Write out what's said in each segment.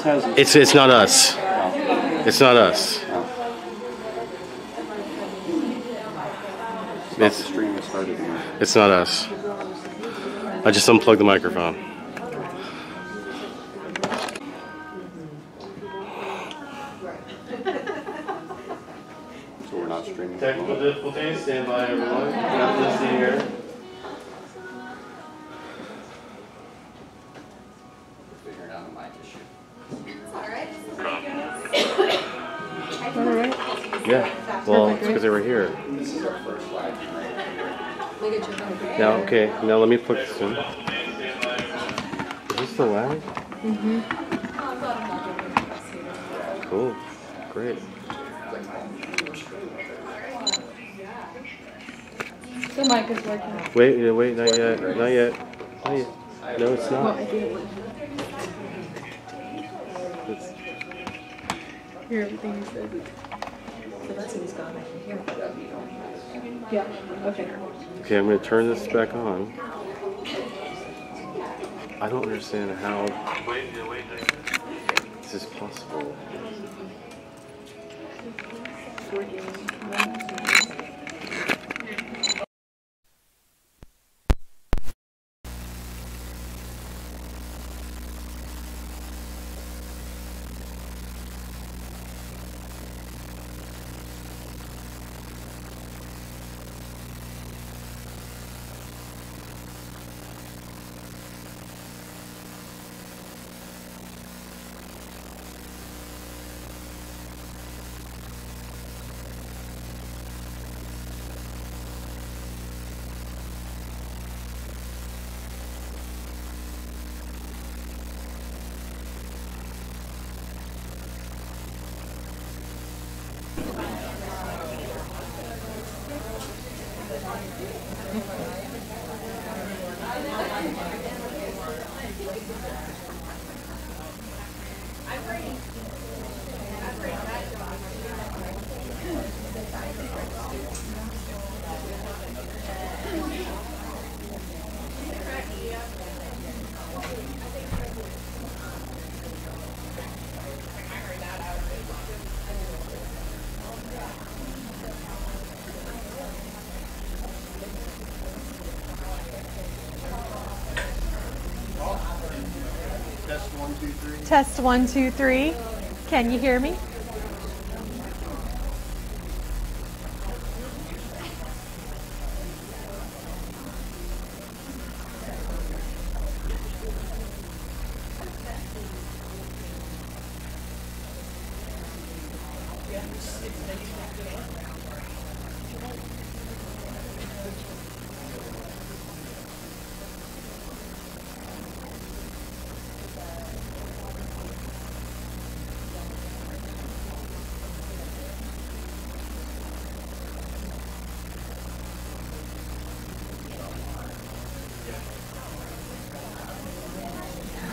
This has. It's not us. It's not us. The stream has started. It's not us. I just unplugged the microphone. So we're not streaming. Technical difficulties. Stand by, everyone. Not listening here. Figuring out a mic issue. Alright. Yeah. Well, it's because they were here. This is our first live stream. Now, okay. Now let me put this in. Is this the lag? Mm-hmm. Cool. Great. The mic is working. Wait, not yet. Not yet. Not yet. No, it's not. Hear everything you said. The buzzing's gone, I can hear it. Yeah, okay. Okay, I'm going to turn this back on. I don't understand how this is possible. Test 1, 2, 3. Can you hear me?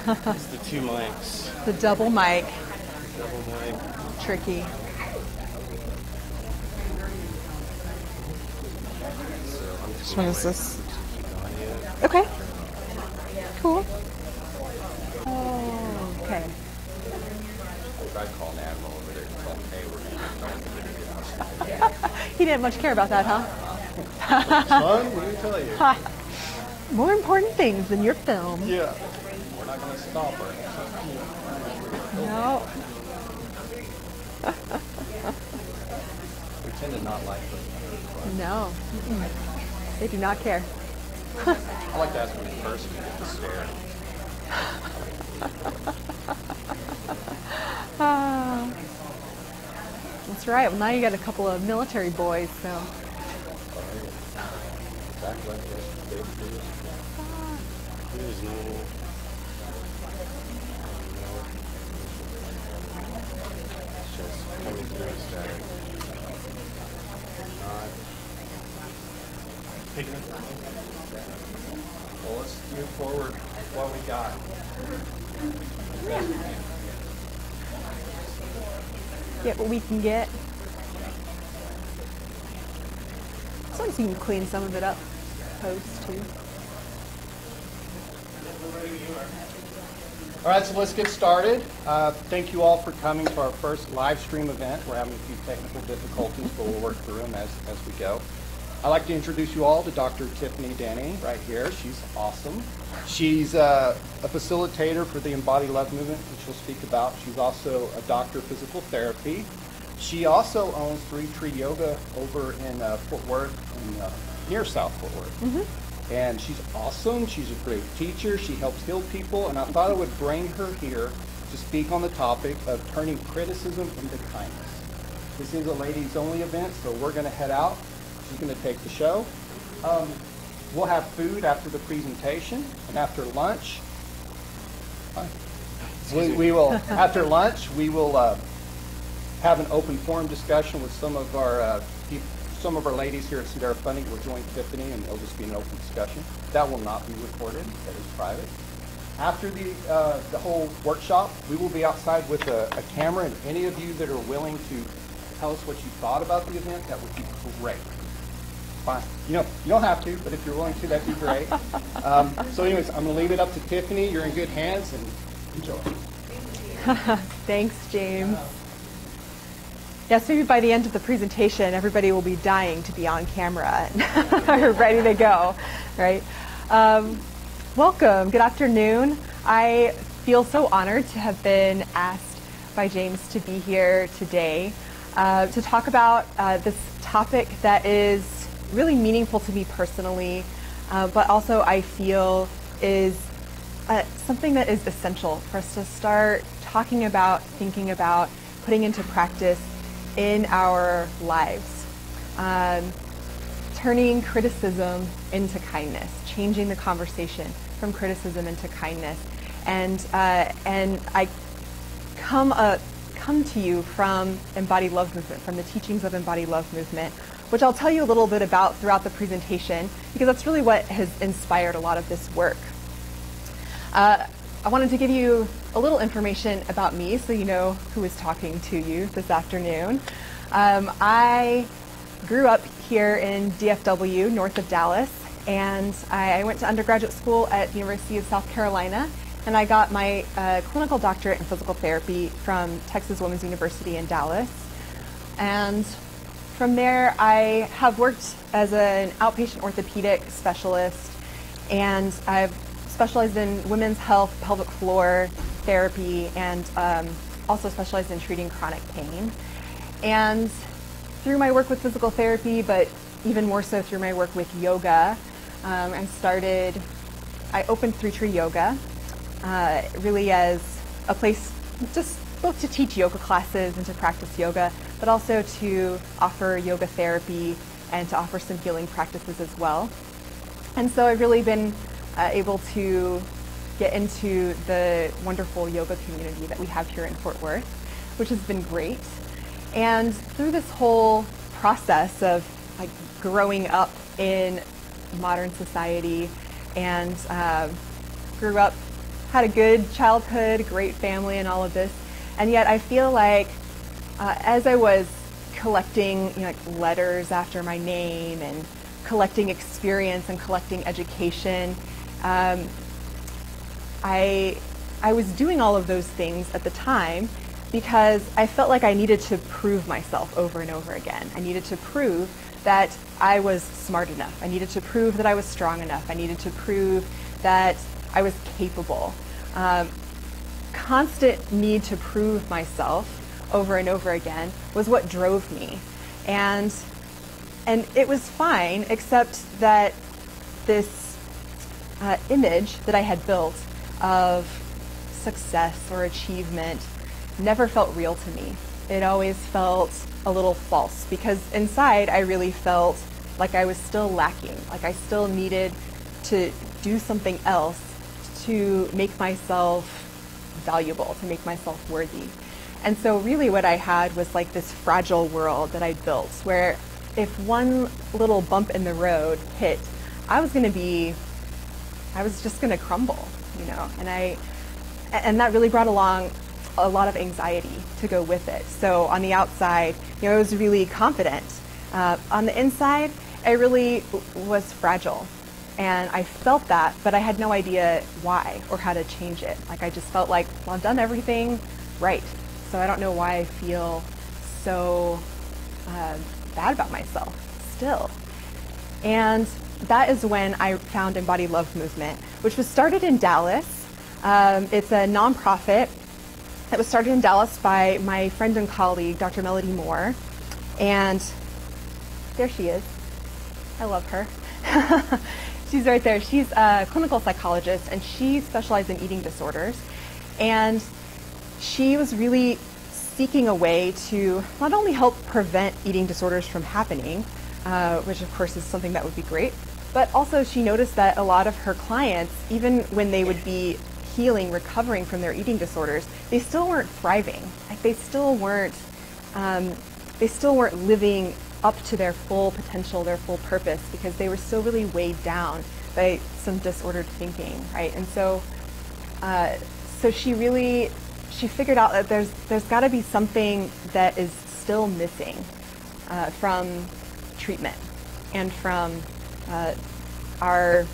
It's the two mics. The double mic. Double mic. Tricky. Which one is this? Okay. Cool. Oh, okay. I tried calling Admiral over there and told him, hey, we're going to He didn't much care about that, huh? Son, what did he tell you? More important things than your film. Yeah. We're not going to stop her. No. We tend to not like them. No. Mm-mm. They do not care. I like to ask them in person to get the stare. That's right. Well, now you got a couple of military boys, so. There's no... It's just coming through static. Not picking up. Well, let's move forward what we got. Get what we can get. As long as you can clean some of it up post too. All right, so let's get started. Thank you all for coming to our first live stream event. We're having a few technical difficulties, but we'll work through them as we go. I'd like to introduce you all to Dr. Tiffany Denny right here. She's awesome. She's a facilitator for the Embody Love movement, which we'll speak about. She's also a doctor of physical therapy. She also owns 3 Tree Yoga over in Fort Worth, near South Fort Worth. Mm-hmm. And she's awesome. She's a great teacher. She helps heal people. And I thought I would bring her here to speak on the topic of turning criticism into kindness. This is a ladies only event, so we're going to head out. She's going to take the show. We'll have food after the presentation, and after lunch, we will. After lunch, we will have an open forum discussion with some of our ladies here at Sendera Funding will join Tiffany, and it'll just be an open discussion. That will not be recorded. That is private. After the whole workshop, we will be outside with a camera, and any of you that are willing to tell us what you thought about the event, that would be great. Fine. You don't have to, but if you're willing to, that'd be great. So anyways, I'm going to leave it up to Tiffany. You're in good hands, and enjoy. Thanks, James. Yes, maybe by the end of the presentation, everybody will be dying to be on camera and ready to go, right? Welcome. Good afternoon. I feel so honored to have been asked by James to be here today to talk about this topic that is really meaningful to me personally, but also I feel is something that is essential for us to start talking about, thinking about, putting into practice in our lives. Turning criticism into kindness, changing the conversation from criticism into kindness. And I come to you from Embody Love Movement, from the teachings of Embody Love Movement, which I'll tell you a little bit about throughout the presentation, because that's really what has inspired a lot of this work. I wanted to give you a little information about me so you know who is talking to you this afternoon. I grew up here in DFW, north of Dallas, and I went to undergraduate school at the University of South Carolina, and I got my clinical doctorate in physical therapy from Texas Women's University in Dallas. And from there, I have worked as an outpatient orthopedic specialist, and I've specialized in women's health, pelvic floor therapy, and also specialized in treating chronic pain. And through my work with physical therapy, but even more so through my work with yoga, I opened 3 Tree Yoga, really as a place just both to teach yoga classes and to practice yoga, but also to offer yoga therapy and to offer some healing practices as well. And so I've really been able to get into the wonderful yoga community that we have here in Fort Worth, which has been great. And through this whole process of like growing up in modern society and grew up, had a good childhood, great family and all of this, and yet I feel like as I was collecting like letters after my name and collecting experience and collecting education, I was doing all of those things at the time because I felt like I needed to prove myself over and over again. I needed to prove that I was smart enough. I needed to prove that I was strong enough. I needed to prove that I was capable. Constant need to prove myself over and over again was what drove me. And it was fine, except that this image that I had built of success or achievement never felt real to me. It always felt a little false because inside I really felt like I was still lacking, like I still needed to do something else to make myself valuable, to make myself worthy. And so really what I had was like this fragile world that I built where if one little bump in the road hit, I was just gonna crumble, you know, and that really brought along a lot of anxiety to go with it. So on the outside, you know, I was really confident. On the inside, I really was fragile. And I felt that, but I had no idea why or how to change it. Like I just felt like, well, I've done everything right. So I don't know why I feel so bad about myself still. And that is when I found Embody Love Movement, which was started in Dallas. It's a nonprofit that was started in Dallas by my friend and colleague, Dr. Melody Moore. And there she is. I love her. She's right there. She's a clinical psychologist, and she specialized in eating disorders. And she was really seeking a way to not only help prevent eating disorders from happening, which of course is something that would be great, but also she noticed that a lot of her clients, even when they would be healing, recovering from their eating disorders, they still weren't thriving. Like they still weren't living up to their full potential, their full purpose, because they were still really weighed down by some disordered thinking, right? And so, so she figured out that there's got to be something that is still missing from treatment and from our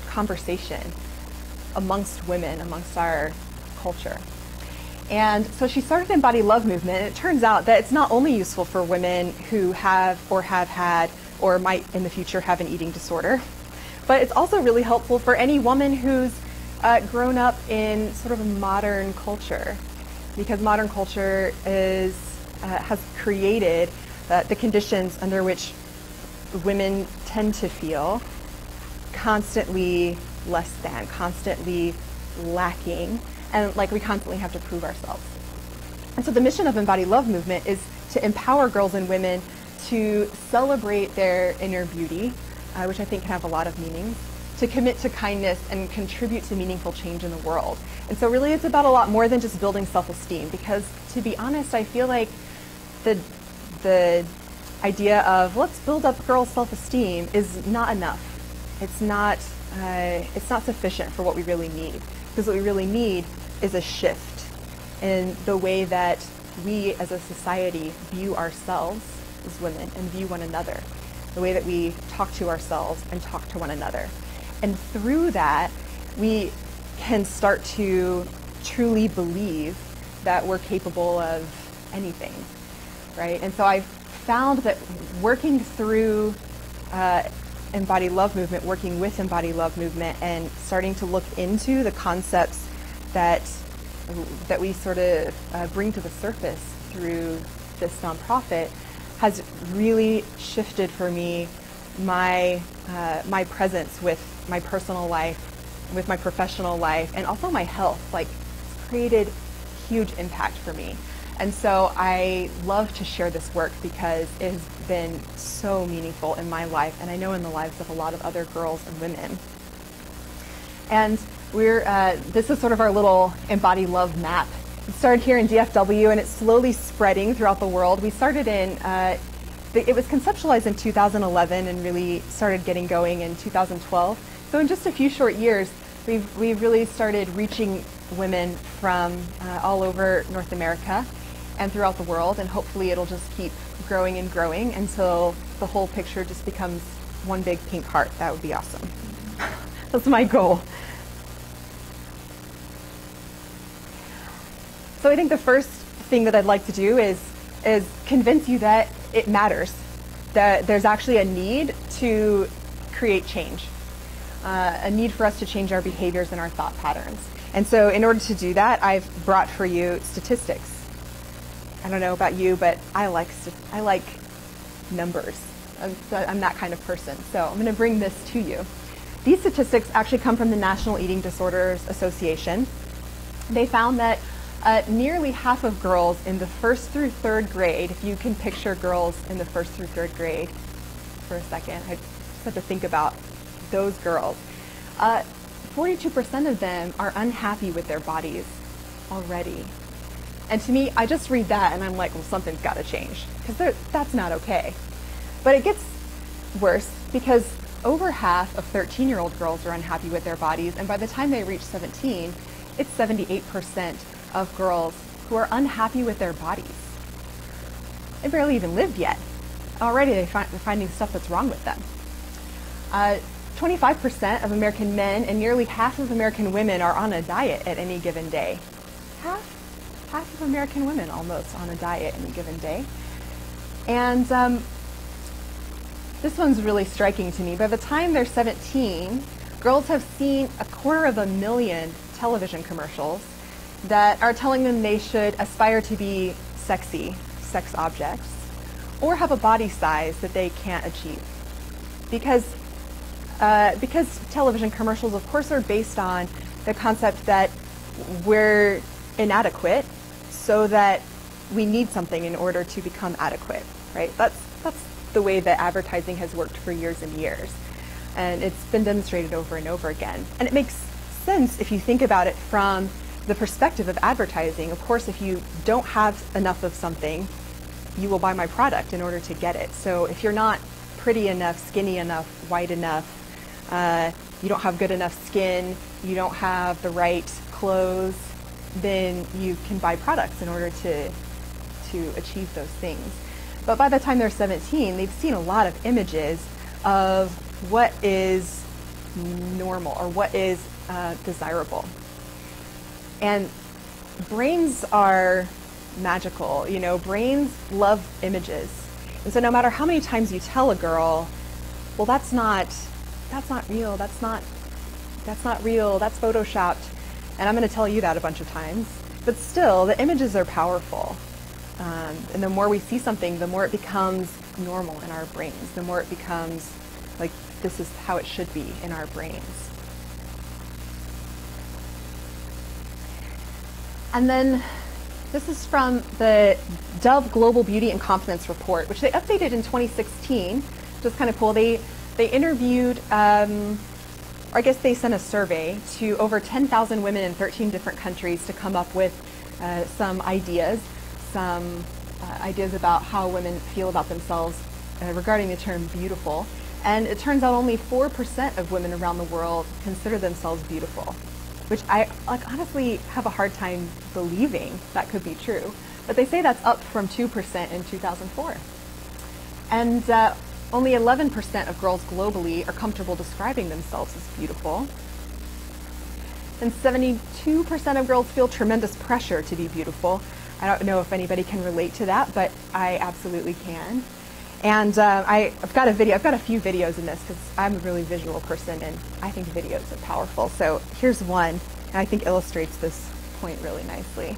conversation amongst women, amongst our culture. And so she started Embody Love Movement, and it turns out that it's not only useful for women who have had or might in the future have an eating disorder, but it's also really helpful for any woman who's grown up in sort of a modern culture, because modern culture has created the conditions under which women tend to feel constantly less than, constantly lacking, and like we constantly have to prove ourselves. And so the mission of Embody Love Movement is to empower girls and women to celebrate their inner beauty, which I think can have a lot of meanings, to commit to kindness and contribute to meaningful change in the world. And so really it's about a lot more than just building self-esteem, because to be honest, I feel like the idea of let's build up girls' self-esteem is not enough. It's not sufficient for what we really need, because what we really need is a shift in the way that we as a society view ourselves as women and view one another, the way that we talk to ourselves and talk to one another. And through that, we can start to truly believe that we're capable of anything, right? And so I found that working through Embody Love Movement, working with Embody Love Movement, and starting to look into the concepts that we sort of bring to the surface through this nonprofit has really shifted for me my presence with my personal life, with my professional life, and also my health. Like, it's created huge impact for me. And so I love to share this work because it has been so meaningful in my life, and I know in the lives of a lot of other girls and women. And this is sort of our little Embody Love map. It started here in DFW, and it's slowly spreading throughout the world. We started it was conceptualized in 2011 and really started getting going in 2012. So in just a few short years, we've really started reaching women from all over North America and throughout the world, and hopefully it'll just keep growing and growing until the whole picture just becomes one big pink heart. That would be awesome. That's my goal. So I think the first thing that I'd like to do is convince you that it matters, that there's actually a need to create change, a need for us to change our behaviors and our thought patterns. And so in order to do that, I've brought for you statistics. I don't know about you, but I like numbers. I'm that kind of person. So I'm going to bring this to you. These statistics actually come from the National Eating Disorders Association. They found that nearly half of girls in the 1st through 3rd grade, if you can picture girls in the 1st through 3rd grade for a second, I just had to think about those girls. 42% of them are unhappy with their bodies already. And to me, I just read that and I'm like, well, something's got to change, because that's not okay. But it gets worse, because over half of 13-year-old girls are unhappy with their bodies, and by the time they reach 17, it's 78% of girls who are unhappy with their bodies. They barely even lived yet. Already they're finding stuff that's wrong with them. 25% of American men and nearly half of American women are on a diet at any given day. Half of American women almost on a diet any given day. And this one's really striking to me. By the time they're 17, girls have seen 250,000 television commercials that are telling them they should aspire to be sexy, sex objects, or have a body size that they can't achieve. Because television commercials, of course, are based on the concept that we're inadequate, so that we need something in order to become adequate, right? That's the way that advertising has worked for years and years. And it's been demonstrated over and over again. And it makes sense if you think about it from the perspective of advertising. Of course, if you don't have enough of something, you will buy my product in order to get it. So if you're not pretty enough, skinny enough, white enough, you don't have good enough skin, you don't have the right clothes, then you can buy products in order to achieve those things. But by the time they're 17, they've seen a lot of images of what is normal or what is desirable. And brains are magical, you know, brains love images. And so no matter how many times you tell a girl, well, that's not real, that's not real, that's photoshopped, and I'm going to tell you that a bunch of times, but still, the images are powerful. And the more we see something, the more it becomes normal in our brains, the more it becomes like this is how it should be in our brains. And then this is from the Dove Global Beauty and Confidence Report, which they updated in 2016, which is kind of cool. They interviewed, or I guess they sent a survey to over 10,000 women in 13 different countries to come up with some ideas about how women feel about themselves regarding the term beautiful. And it turns out only 4% of women around the world consider themselves beautiful, which I honestly have a hard time believing that could be true. But they say that's up from 2% in 2004. And only 11% of girls globally are comfortable describing themselves as beautiful. And 72% of girls feel tremendous pressure to be beautiful. I don't know if anybody can relate to that, but I absolutely can. And I've got a few videos in this because I'm a really visual person and I think videos are powerful. So here's one, and I think illustrates this point really nicely.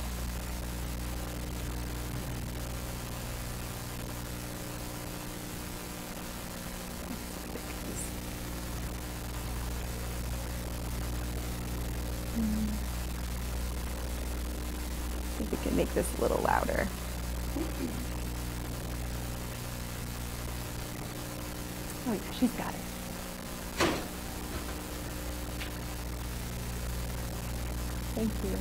See if we can make this a little louder. Oh yeah, she's got it. Thank you.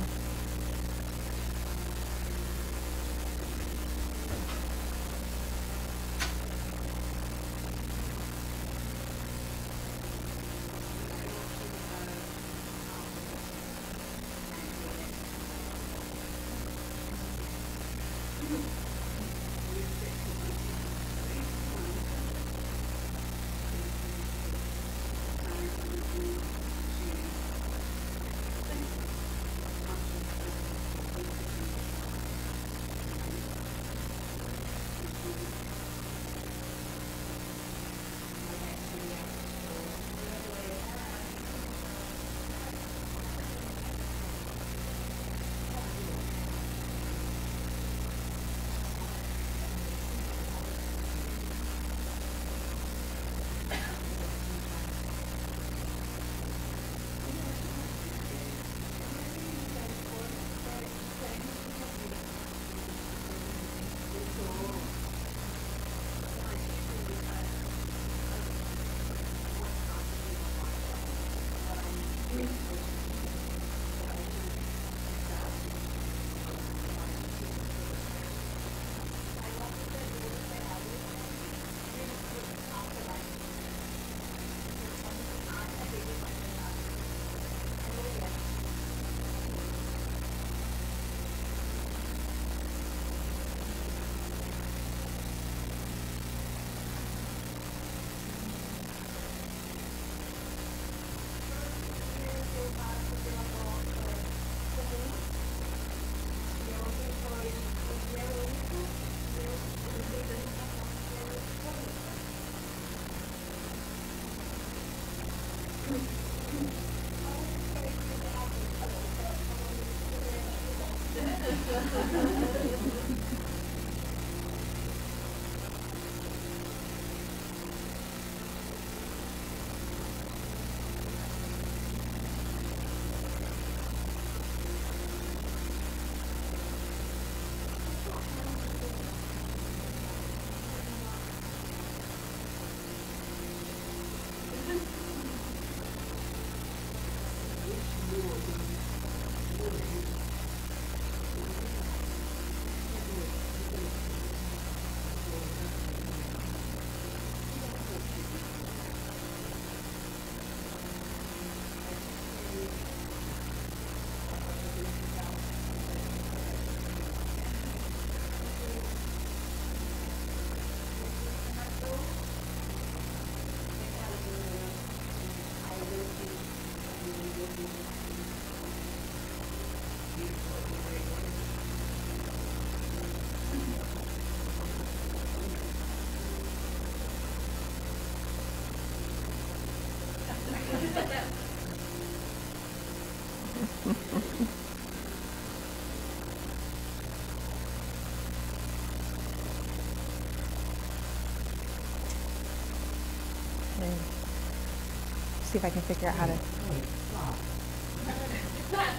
See if I can figure out how to.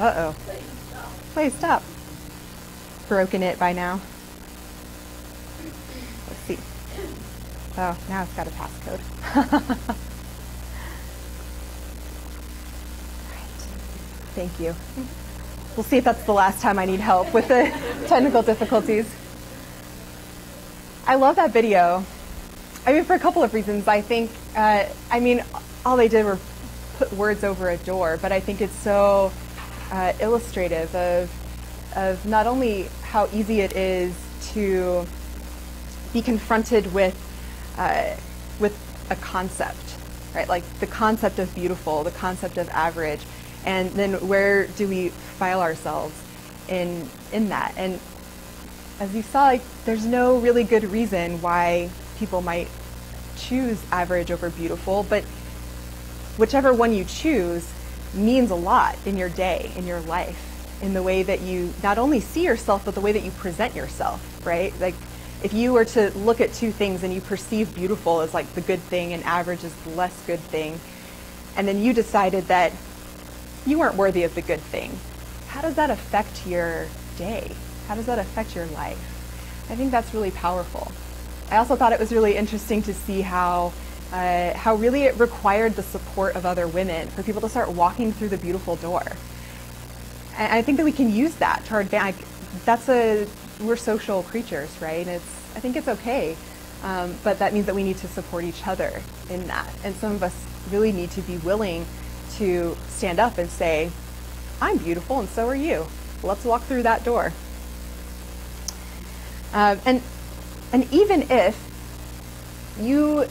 Uh-oh. Please stop. Broken it by now. Let's see. Oh, now it's got a passcode. Right. Thank you. We'll see if that's the last time I need help with the technical difficulties. I love that video. I mean, for a couple of reasons. I think, all they did were put words over a door, but I think it's so illustrative of not only how easy it is to be confronted with a concept, right? Like the concept of beautiful, the concept of average, and then where do we file ourselves in that? And as you saw, like, there's no really good reason why people might choose average over beautiful, but whichever one you choose means a lot in your day, in your life, in the way that you not only see yourself, but the way that you present yourself, right? Like, if you were to look at two things and you perceive beautiful as like the good thing and average as the less good thing, and then you decided that you weren't worthy of the good thing, how does that affect your day? How does that affect your life? I think that's really powerful. I also thought it was really interesting to see how really it required the support of other women for people to start walking through the beautiful door. And I think that we can use that to our advantage. We're social creatures, right? I think it's okay, but that means that we need to support each other in that. And some of us really need to be willing to stand up and say, I'm beautiful and so are you. Let's walk through that door. And even if you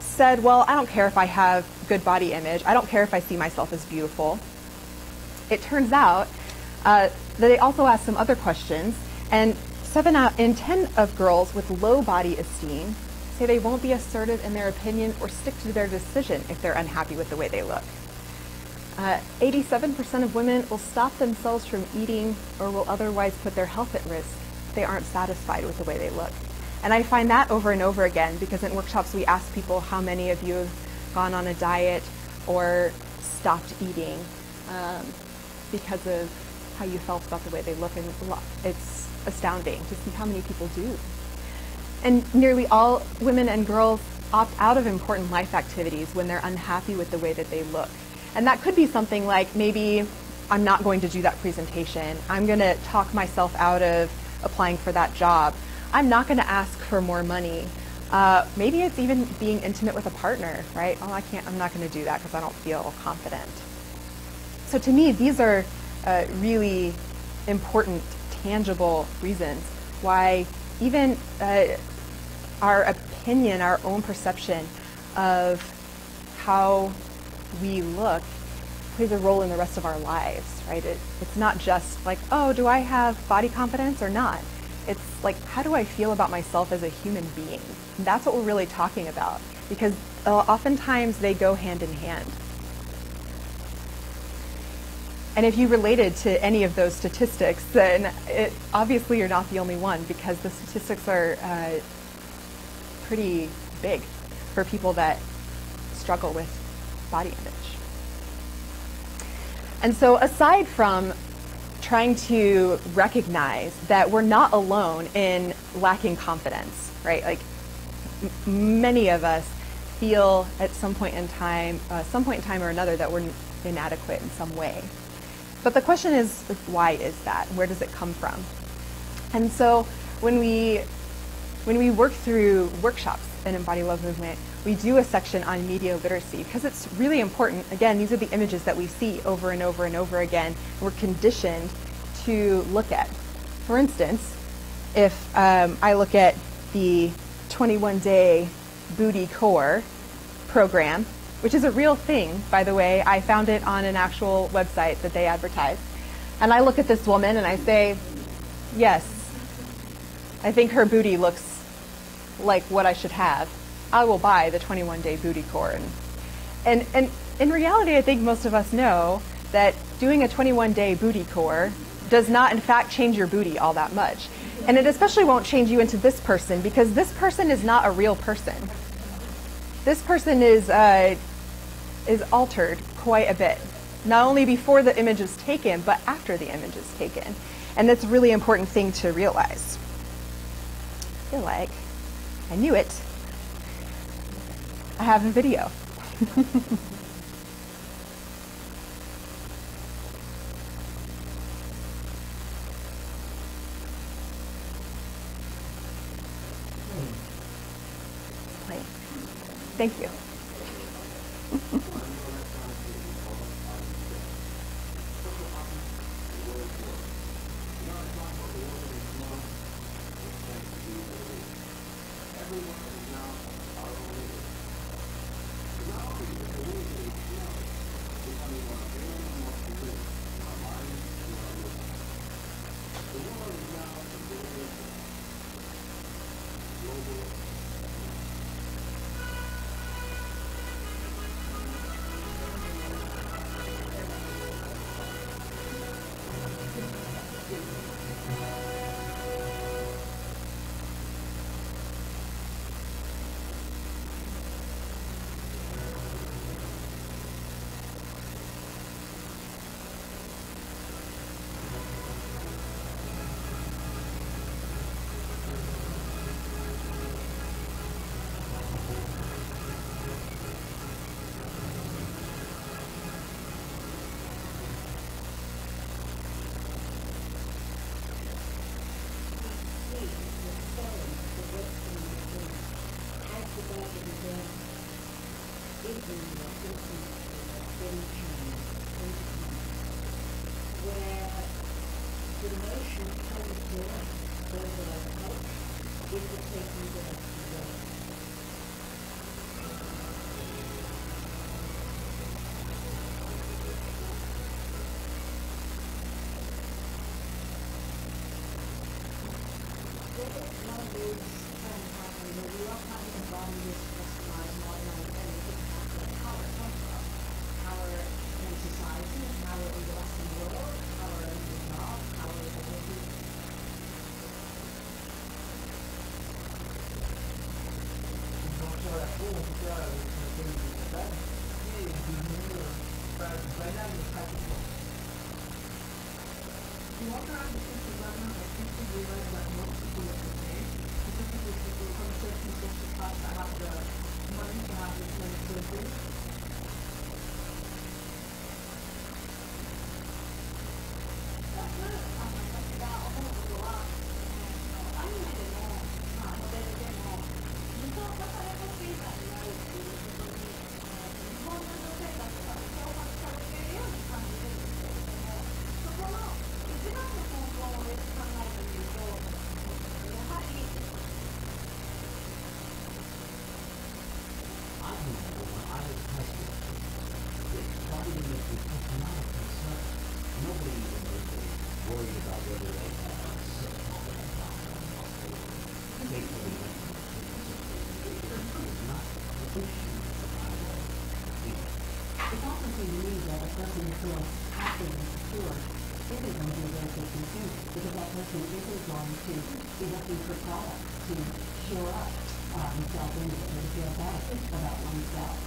said, well, I don't care if I have good body image, I don't care if I see myself as beautiful, it turns out that they also ask some other questions, and 7 out in 10 of girls with low body esteem say they won't be assertive in their opinion or stick to their decision if they're unhappy with the way they look. 87% of women will stop themselves from eating or will otherwise put their health at risk if they aren't satisfied with the way they look. And I find that over and over again, because in workshops we ask people how many of you have gone on a diet or stopped eating because of how you felt about the way they look, and it's astounding to see how many people do. And nearly all women and girls opt out of important life activities when they're unhappy with the way that they look. And that could be something like, maybe I'm not going to do that presentation. I'm going to talk myself out of applying for that job. I'm not going to ask for more money. Maybe it's even being intimate with a partner, right? Oh, I'm not going to do that because I don't feel confident. So to me, these are really important, tangible reasons why even our opinion, our own perception of how we look plays a role in the rest of our lives, right? It's not just like, oh, do I have body confidence or not? It's like, how do I feel about myself as a human being? And that's what we're really talking about, because oftentimes they go hand in hand. And if you related to any of those statistics, then obviously you're not the only one, because the statistics are pretty big for people that struggle with body image. And so aside from trying to recognize that we're not alone in lacking confidence, right? Like many of us feel at some point in time or another that we're inadequate in some way. But the question is, why is that? Where does it come from? And so when we work through workshops in Embody Love Movement, we do a section on media literacy because it's really important. Again, these are the images that we see over and over and over again. We're conditioned to look at. For instance, if I look at the 21-day booty core program, which is a real thing, by the way. I found it on an actual website that they advertise. And I look at this woman and I say, yes, I think her booty looks like what I should have. I will buy the 21-day booty core. And in reality, I think most of us know that doing a 21-day booty core does not, in fact, change your booty all that much. And it especially won't change you into this person, because this person is not a real person. This person is altered quite a bit, not only before the image is taken, but after the image is taken. And that's a really important thing to realize. I feel like I knew it. I have a video. Thank you. that person isn't going to be looking for products to shore up self-image or to feel better about oneself.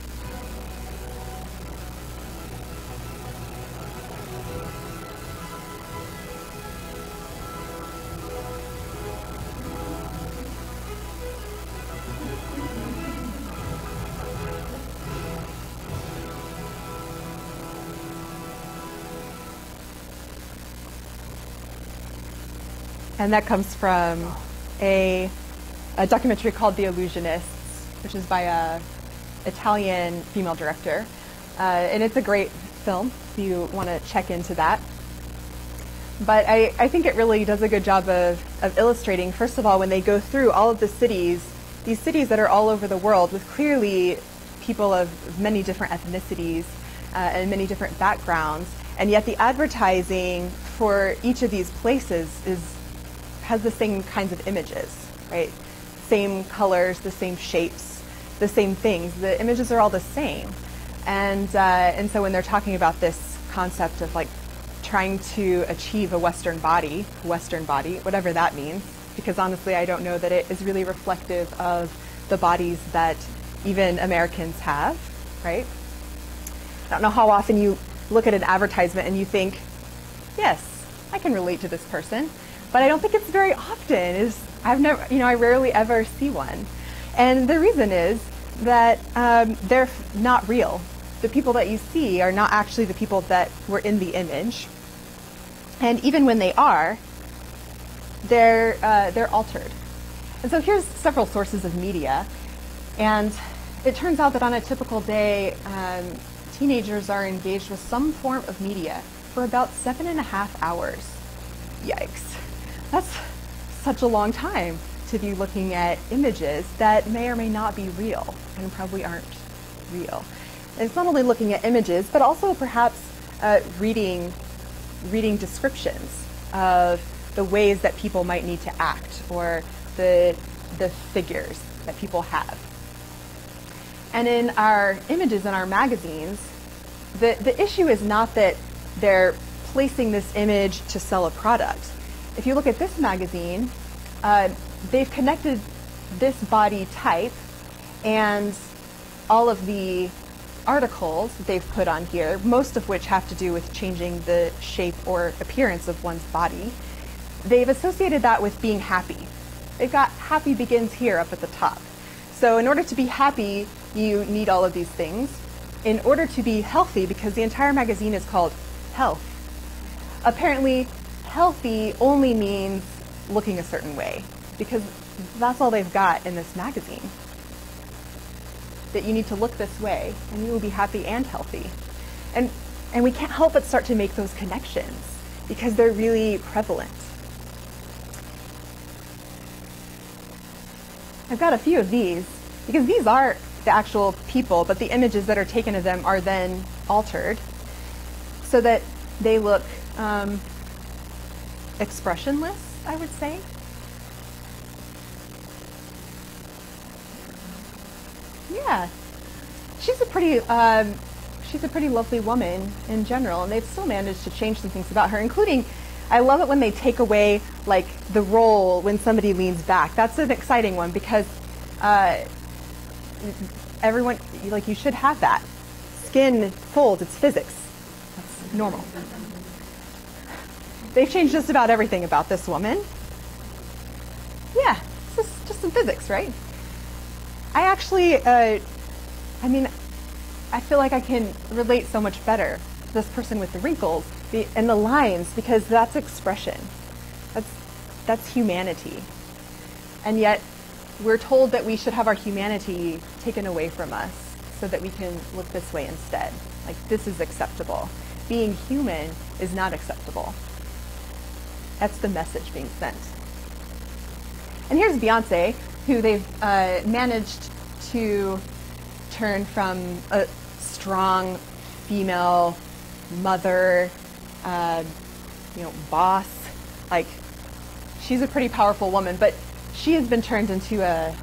And that comes from a documentary called The Illusionists, which is by a Italian female director. And it's a great film if you want to check into that. But I think it really does a good job of illustrating, first of all, when they go through all of the cities, these cities that are all over the world with clearly people of many different ethnicities and many different backgrounds, and yet the advertising for each of these places has the same kinds of images, right? Same colors, the same shapes, the same things. The images are all the same. And so when they're talking about this concept of like trying to achieve a Western body, whatever that means, because honestly I don't know that it is really reflective of the bodies that even Americans have, right? I don't know how often you look at an advertisement and you think, yes, I can relate to this person. But I don't think it's very often. I rarely ever see one. And the reason is that they're not real. The people that you see are not actually the people that were in the image. And even when they are, they're altered. And so here's several sources of media. And it turns out that on a typical day, teenagers are engaged with some form of media for about 7.5 hours. Yikes. That's such a long time to be looking at images that may or may not be real and probably aren't real. And it's not only looking at images, but also perhaps reading descriptions of the ways that people might need to act or the figures that people have. And in our images in our magazines, the issue is not that they're placing this image to sell a product. If you look at this magazine, they've connected this body type and all of the articles that they've put on here, most of which have to do with changing the shape or appearance of one's body. They've associated that with being happy. They've got happy begins here up at the top. So in order to be happy, you need all of these things. In order to be healthy, because the entire magazine is called Health, apparently healthy only means looking a certain way, because that's all they've got in this magazine. That you need to look this way and you will be happy and healthy. And we can't help but start to make those connections because they're really prevalent. I've got a few of these because these are the actual people, but the images that are taken of them are then altered so that they look expressionless, I would say. Yeah, she's a pretty lovely woman in general, and they've still managed to change some things about her, including, I love it when they take away like the roll when somebody leans back. That's an exciting one because everyone, like, you should have that. Skin folds, it's physics. That's normal. They've changed just about everything about this woman. Yeah, this is just some physics, right? I actually, I feel like I can relate so much better to this person with the wrinkles and the lines because that's expression. That's humanity. And yet we're told that we should have our humanity taken away from us so that we can look this way instead. Like, this is acceptable. Being human is not acceptable. That's the message being sent. And here's Beyonce, who they've managed to turn from a strong female mother, boss. Like, she's a pretty powerful woman, but she has been turned into a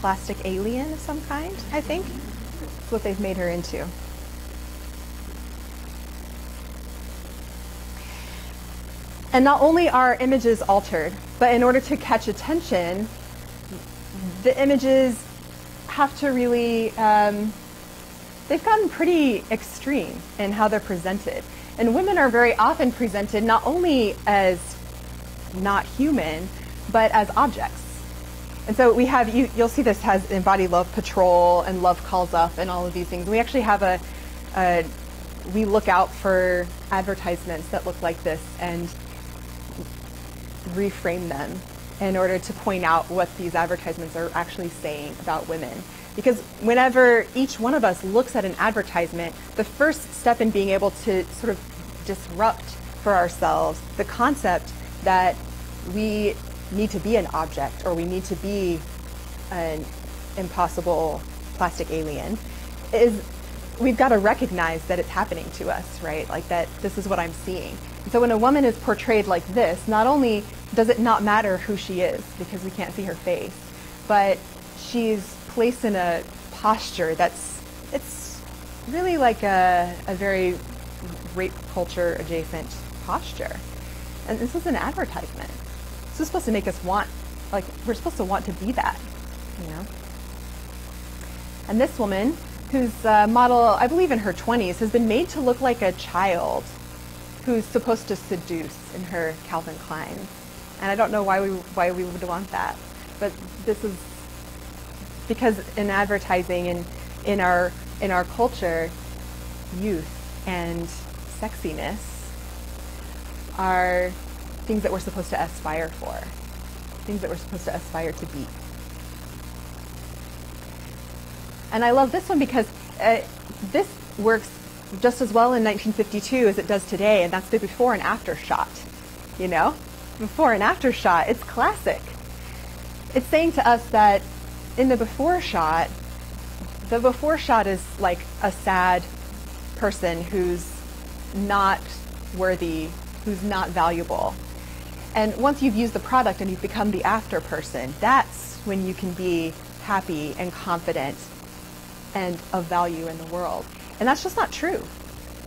plastic alien of some kind, I think. That's what they've made her into. And not only are images altered, but in order to catch attention, the images have to really, they've gotten pretty extreme in how they're presented. And women are very often presented not only as not human, but as objects. And so we have, you'll see this has Embody Love Patrol and Love Calls Up and all of these things. We actually have we look out for advertisements that look like this and reframe them in order to point out what these advertisements are actually saying about women. Because whenever each one of us looks at an advertisement, the first step in being able to sort of disrupt for ourselves the concept that we need to be an object or we need to be an impossible plastic alien is we've got to recognize that it's happening to us, right? Like that this is what I'm seeing. And so when a woman is portrayed like this, not only does it not matter who she is because we can't see her face, but she's placed in a posture it's really like a very rape culture adjacent posture. And this is an advertisement. This is supposed to make us want, like, we're supposed to want to be that, you know? And this woman, who's a model, I believe in her 20s, has been made to look like a child who's supposed to seduce in her Calvin Klein. And I don't know why we would want that. But this is because in advertising and in our culture, youth and sexiness are things that we're supposed to aspire for, things that we're supposed to aspire to be. And I love this one because this works just as well in 1952 as it does today, and that's the before and after shot. You know, before and after shot, it's classic. It's saying to us that in the before shot is like a sad person who's not worthy, who's not valuable. And once you've used the product and you've become the after person, that's when you can be happy and confident and of value in the world. And that's just not true,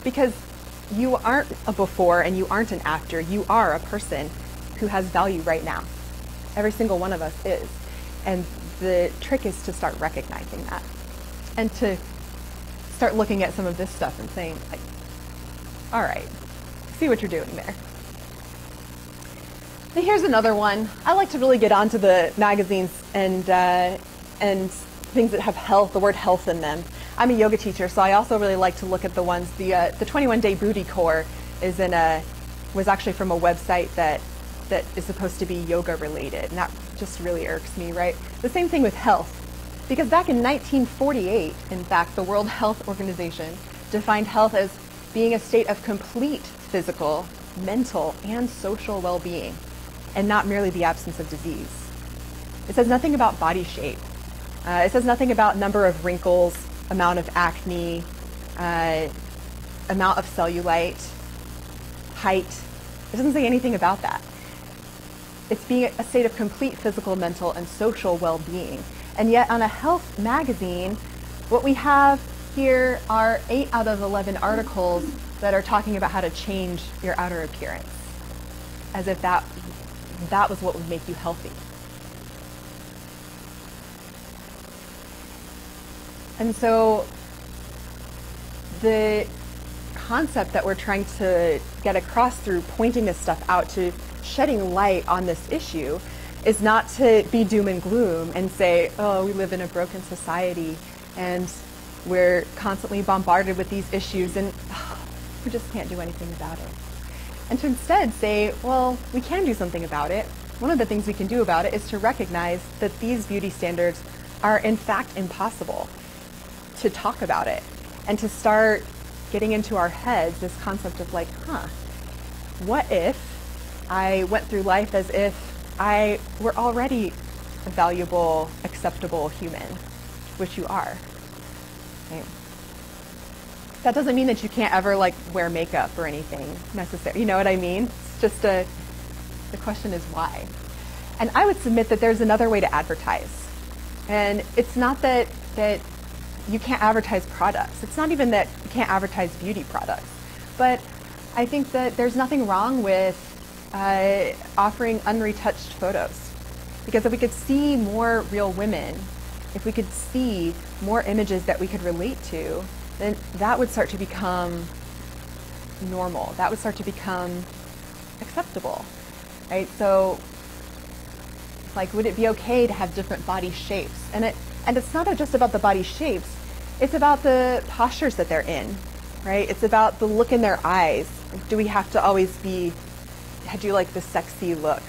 because you aren't a before and you aren't an after. You are a person who has value right now. Every single one of us is. And the trick is to start recognizing that and to start looking at some of this stuff and saying, like, all right, see what you're doing there. And here's another one. I like to really get onto the magazines and things that have health, the word health in them. I'm a yoga teacher, so I also really like to look at the ones. The 21-day booty core was actually from a website that is supposed to be yoga related, and that just really irks me, right? The same thing with health, because back in 1948, in fact, the World Health Organization defined health as being a state of complete physical, mental, and social well-being, and not merely the absence of disease. It says nothing about body shape. It says nothing about number of wrinkles, amount of acne, amount of cellulite, height. It doesn't say anything about that. It's being a state of complete physical, mental, and social well-being. And yet on a health magazine, what we have here are 8 out of 11 articles that are talking about how to change your outer appearance, as if that was what would make you healthy. And so the concept that we're trying to get across through pointing this stuff out, to shedding light on this issue, is not to be doom and gloom and say, oh, we live in a broken society and we're constantly bombarded with these issues and we just can't do anything about it. And to instead say, well, we can do something about it. One of the things we can do about it is to recognize that these beauty standards are in fact impossible, to talk about it and to start getting into our heads this concept of like, what if I went through life as if I were already a valuable, acceptable human, which you are. Right? That doesn't mean that you can't ever like wear makeup or anything necessary. You know what I mean? It's just the question is why. And I would submit that there's another way to advertise. And it's not that you can't advertise products. It's not even that you can't advertise beauty products. But I think that there's nothing wrong with offering unretouched photos. Because if we could see more real women, if we could see more images that we could relate to, then that would start to become normal. That would start to become acceptable, right? So, like, would it be okay to have different body shapes? And it's not just about the body shapes. It's about the postures that they're in, right? It's about the look in their eyes. Do we have to always do like the sexy look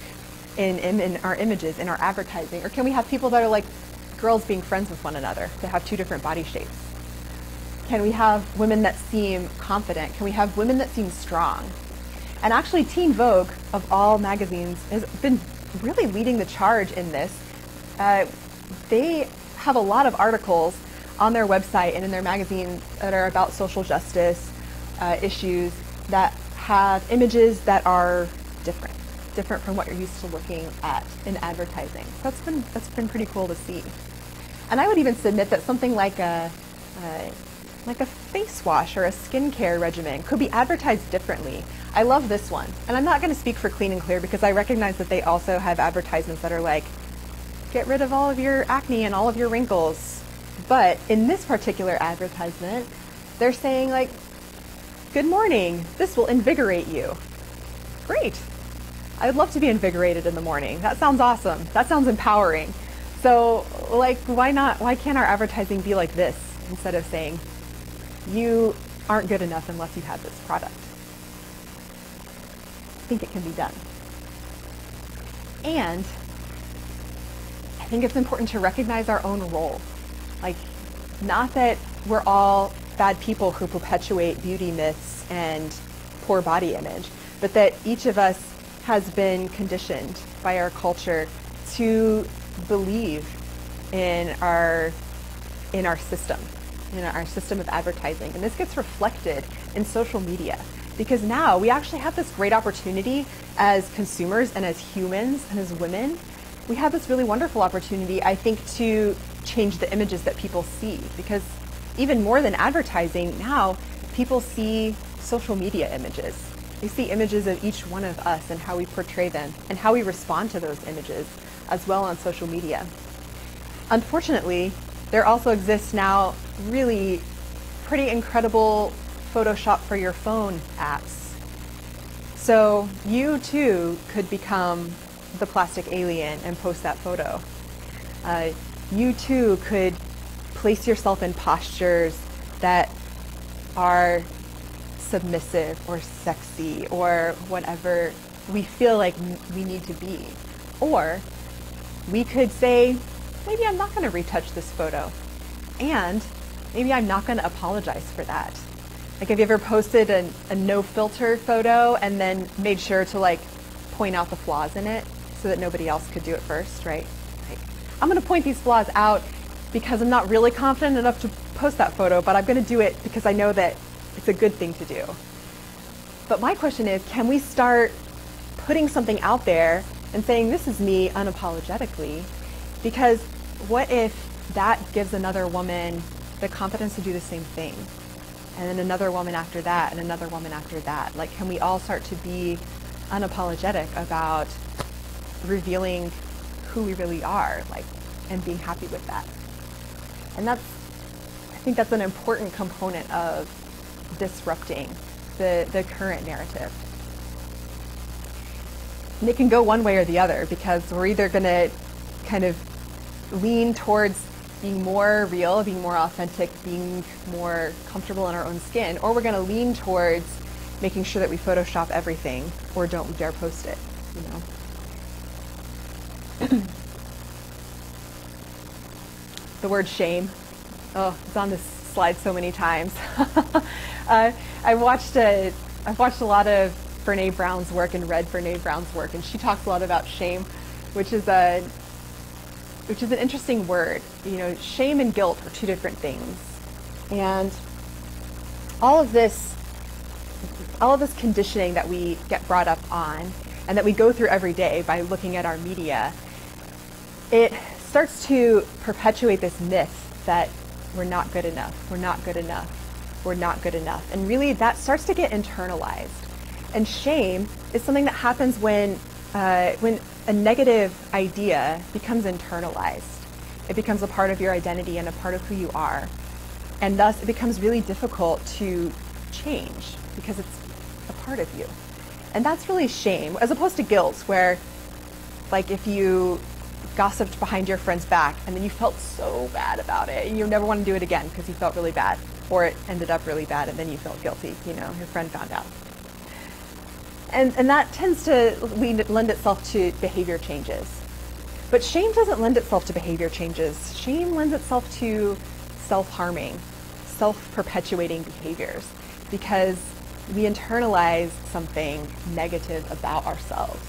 in our images, in our advertising? Or can we have people that are like girls being friends with one another, to have two different body shapes? Can we have women that seem confident? Can we have women that seem strong? And actually, Teen Vogue, of all magazines, has been really leading the charge in this. They have a lot of articles on their website and in their magazine that are about social justice issues that have images that are different from what you're used to looking at in advertising. So that's been pretty cool to see. And I would even submit that something like a face wash or a skincare regimen could be advertised differently. I love this one. And I'm not going to speak for Clean and Clear because I recognize that they also have advertisements that are like, get rid of all of your acne and all of your wrinkles. But in this particular advertisement, they're saying like, good morning, this will invigorate you. Great. I would love to be invigorated in the morning. That sounds awesome. That sounds empowering. So like, why not? Why can't our advertising be like this instead of saying, you aren't good enough unless you have this product? I think it can be done. And I think it's important to recognize our own role. Like, not that we're all bad people who perpetuate beauty myths and poor body image, but that each of us has been conditioned by our culture to believe in our system of advertising. And this gets reflected in social media, because now we actually have this great opportunity as consumers and as humans and as women. We have this really wonderful opportunity, I think, to change the images that people see, because even more than advertising, now people see social media images. They see images of each one of us and how we portray them and how we respond to those images as well on social media. Unfortunately, there also exists now really pretty incredible Photoshop for your phone apps. So you too could become the plastic alien and post that photo. You too could place yourself in postures that are submissive or sexy or whatever we feel like we need to be. Or we could say, maybe I'm not going to retouch this photo, and maybe I'm not going to apologize for that. Like, have you ever posted a no filter photo and then made sure to like point out the flaws in it so that nobody else could do it first, right? Like, I'm going to point these flaws out because I'm not really confident enough to post that photo, but I'm going to do it because I know that it's a good thing to do. But my question is, can we start putting something out there and saying, this is me unapologetically? Because what if that gives another woman the confidence to do the same thing? And then another woman after that, and another woman after that. Like, can we all start to be unapologetic about revealing who we really are, like, and being happy with that? And I think that's an important component of disrupting the current narrative. And it can go one way or the other, because we're either going to kind of lean towards being more real, being more authentic, being more comfortable in our own skin, or we're going to lean towards making sure that we Photoshop everything or don't dare post it, you know. The word shame. Oh, it's on this slide so many times. I've watched a lot of Brene Brown's work and read Brene Brown's work, and she talks a lot about shame, which is an interesting word. You know, shame and guilt are two different things. And all of this conditioning that we get brought up on and that we go through every day by looking at our media, it starts to perpetuate this myth that we're not good enough, we're not good enough, we're not good enough. And really that starts to get internalized. And shame is something that happens when a negative idea becomes internalized. It becomes a part of your identity and a part of who you are. And thus it becomes really difficult to change because it's a part of you. And that's really shame, as opposed to guilt, where like if you gossiped behind your friend's back and then you felt so bad about it and you never want to do it again because you felt really bad, or it ended up really bad and then you felt guilty, you know, your friend found out. And that tends to lend itself to behavior changes. But shame doesn't lend itself to behavior changes. Shame lends itself to self-harming, self-perpetuating behaviors, because we internalize something negative about ourselves.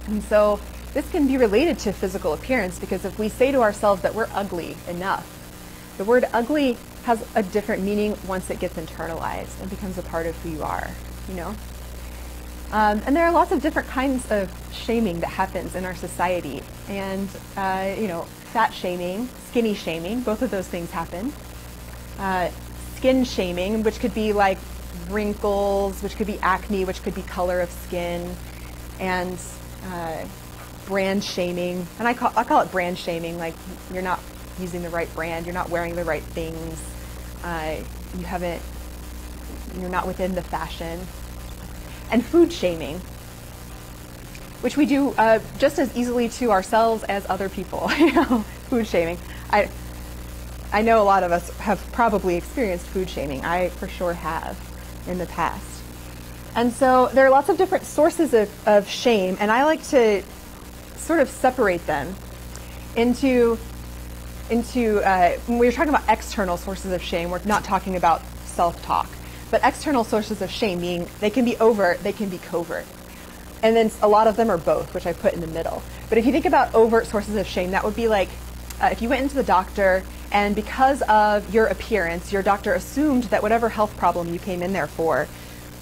And so this can be related to physical appearance, because if we say to ourselves that we're ugly enough, the word ugly has a different meaning once it gets internalized and becomes a part of who you are, you know? And there are lots of different kinds of shaming that happens in our society. And, you know, fat shaming, skinny shaming, both of those things happen. Skin shaming, which could be like wrinkles, which could be acne, which could be color of skin, and brand shaming. And I call it brand shaming, like you're not using the right brand, you're not wearing the right things, you're not within the fashion. And food shaming, which we do just as easily to ourselves as other people. You know, food shaming. I know a lot of us have probably experienced food shaming. I for sure have in the past. And so there are lots of different sources of shame, and I like to sort of separate them into when we're talking about external sources of shame, we're not talking about self-talk. But external sources of shame, meaning they can be overt, they can be covert. And then a lot of them are both, which I put in the middle. But if you think about overt sources of shame, that would be like if you went into the doctor and because of your appearance, your doctor assumed that whatever health problem you came in there for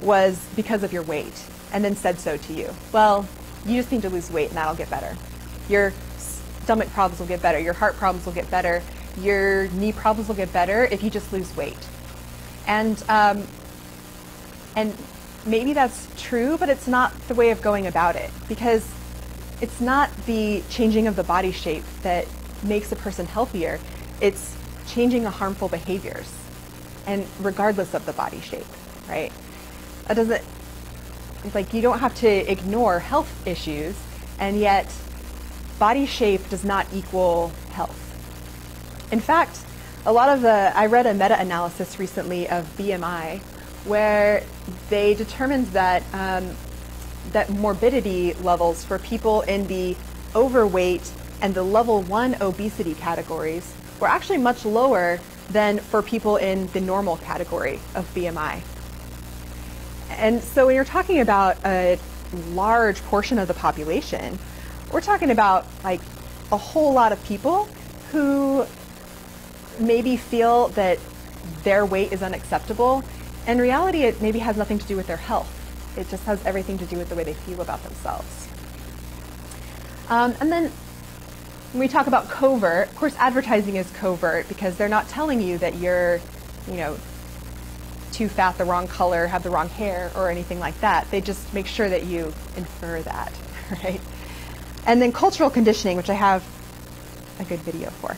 was because of your weight, and then said so to you. Well, you just need to lose weight and that'll get better. Your stomach problems will get better, your heart problems will get better, your knee problems will get better if you just lose weight. And maybe that's true, but it's not the way of going about it, because it's not the changing of the body shape that makes a person healthier. It's changing the harmful behaviors, and regardless of the body shape, right? That doesn't, like, you don't have to ignore health issues, and yet body shape does not equal health. In fact, I read a meta-analysis recently of BMI, where they determined that that morbidity levels for people in the overweight and the level 1 obesity categories were actually much lower than for people in the normal category of BMI. And so when you're talking about a large portion of the population, we're talking about like a whole lot of people who maybe feel that their weight is unacceptable. In reality, it maybe has nothing to do with their health. It just has everything to do with the way they feel about themselves. And then when we talk about covert, of course, advertising is covert because they're not telling you that you're, you know, too fat, the wrong color, have the wrong hair, or anything like that. They just make sure that you infer that, right? And then cultural conditioning, which I have a good video for.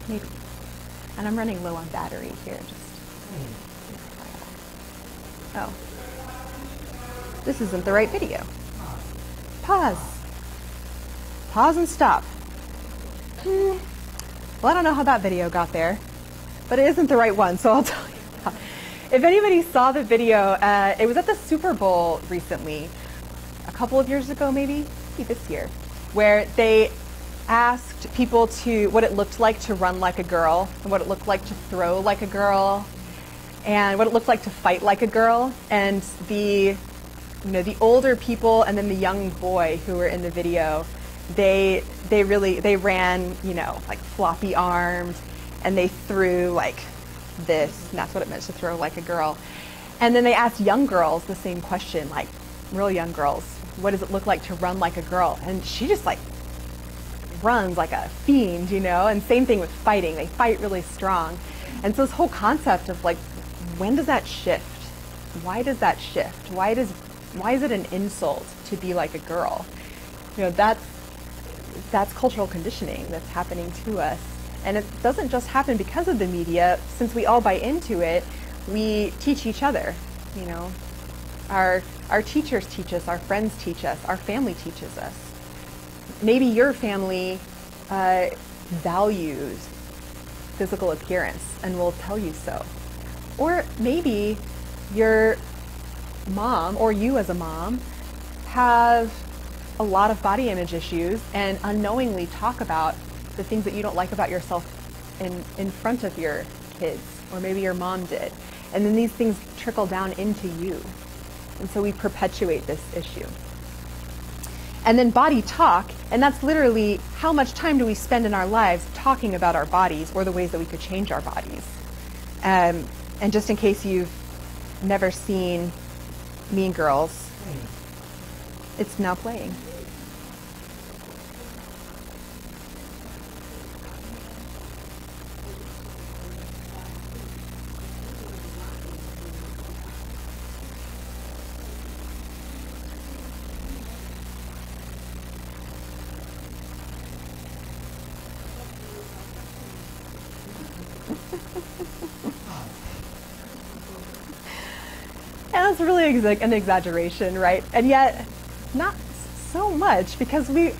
Maybe. And I'm running low on battery here. Oh. This isn't the right video. Pause. Pause and stop. Well, I don't know how that video got there, but it isn't the right one, so I'll tell you about it. If anybody saw the video, it was at the Super Bowl recently, a couple of years ago maybe this year, where they asked people what it looked like to run like a girl, and what it looked like to throw like a girl, and what it looked like to fight like a girl. And the older people and then the young boy who were in the video, they ran, like floppy armed, and they threw like this, and that's what it meant to throw like a girl. And then they asked young girls the same question, like, real young girls, what does it look like to run like a girl? And she just like runs like a fiend, you know? And same thing with fighting. They fight really strong. And so this whole concept of like, when does that shift? Why does that shift? Why is it an insult to be like a girl? You know, that's cultural conditioning that's happening to us. And it doesn't just happen because of the media. Since we all buy into it, we teach each other, you know. Our teachers teach us, our friends teach us, our family teaches us. Maybe your family values physical appearance and will tell you so. Or maybe your mom, or you as a mom, have a lot of body image issues and unknowingly talk about the things that you don't like about yourself in front of your kids, or maybe your mom did. And then these things trickle down into you. And so we perpetuate this issue. And then body talk, and that's literally how much time do we spend in our lives talking about our bodies or the ways that we could change our bodies. And just in case you've never seen Mean Girls, it's now playing. And that's really an exaggeration, right? And yet, not so much, because especially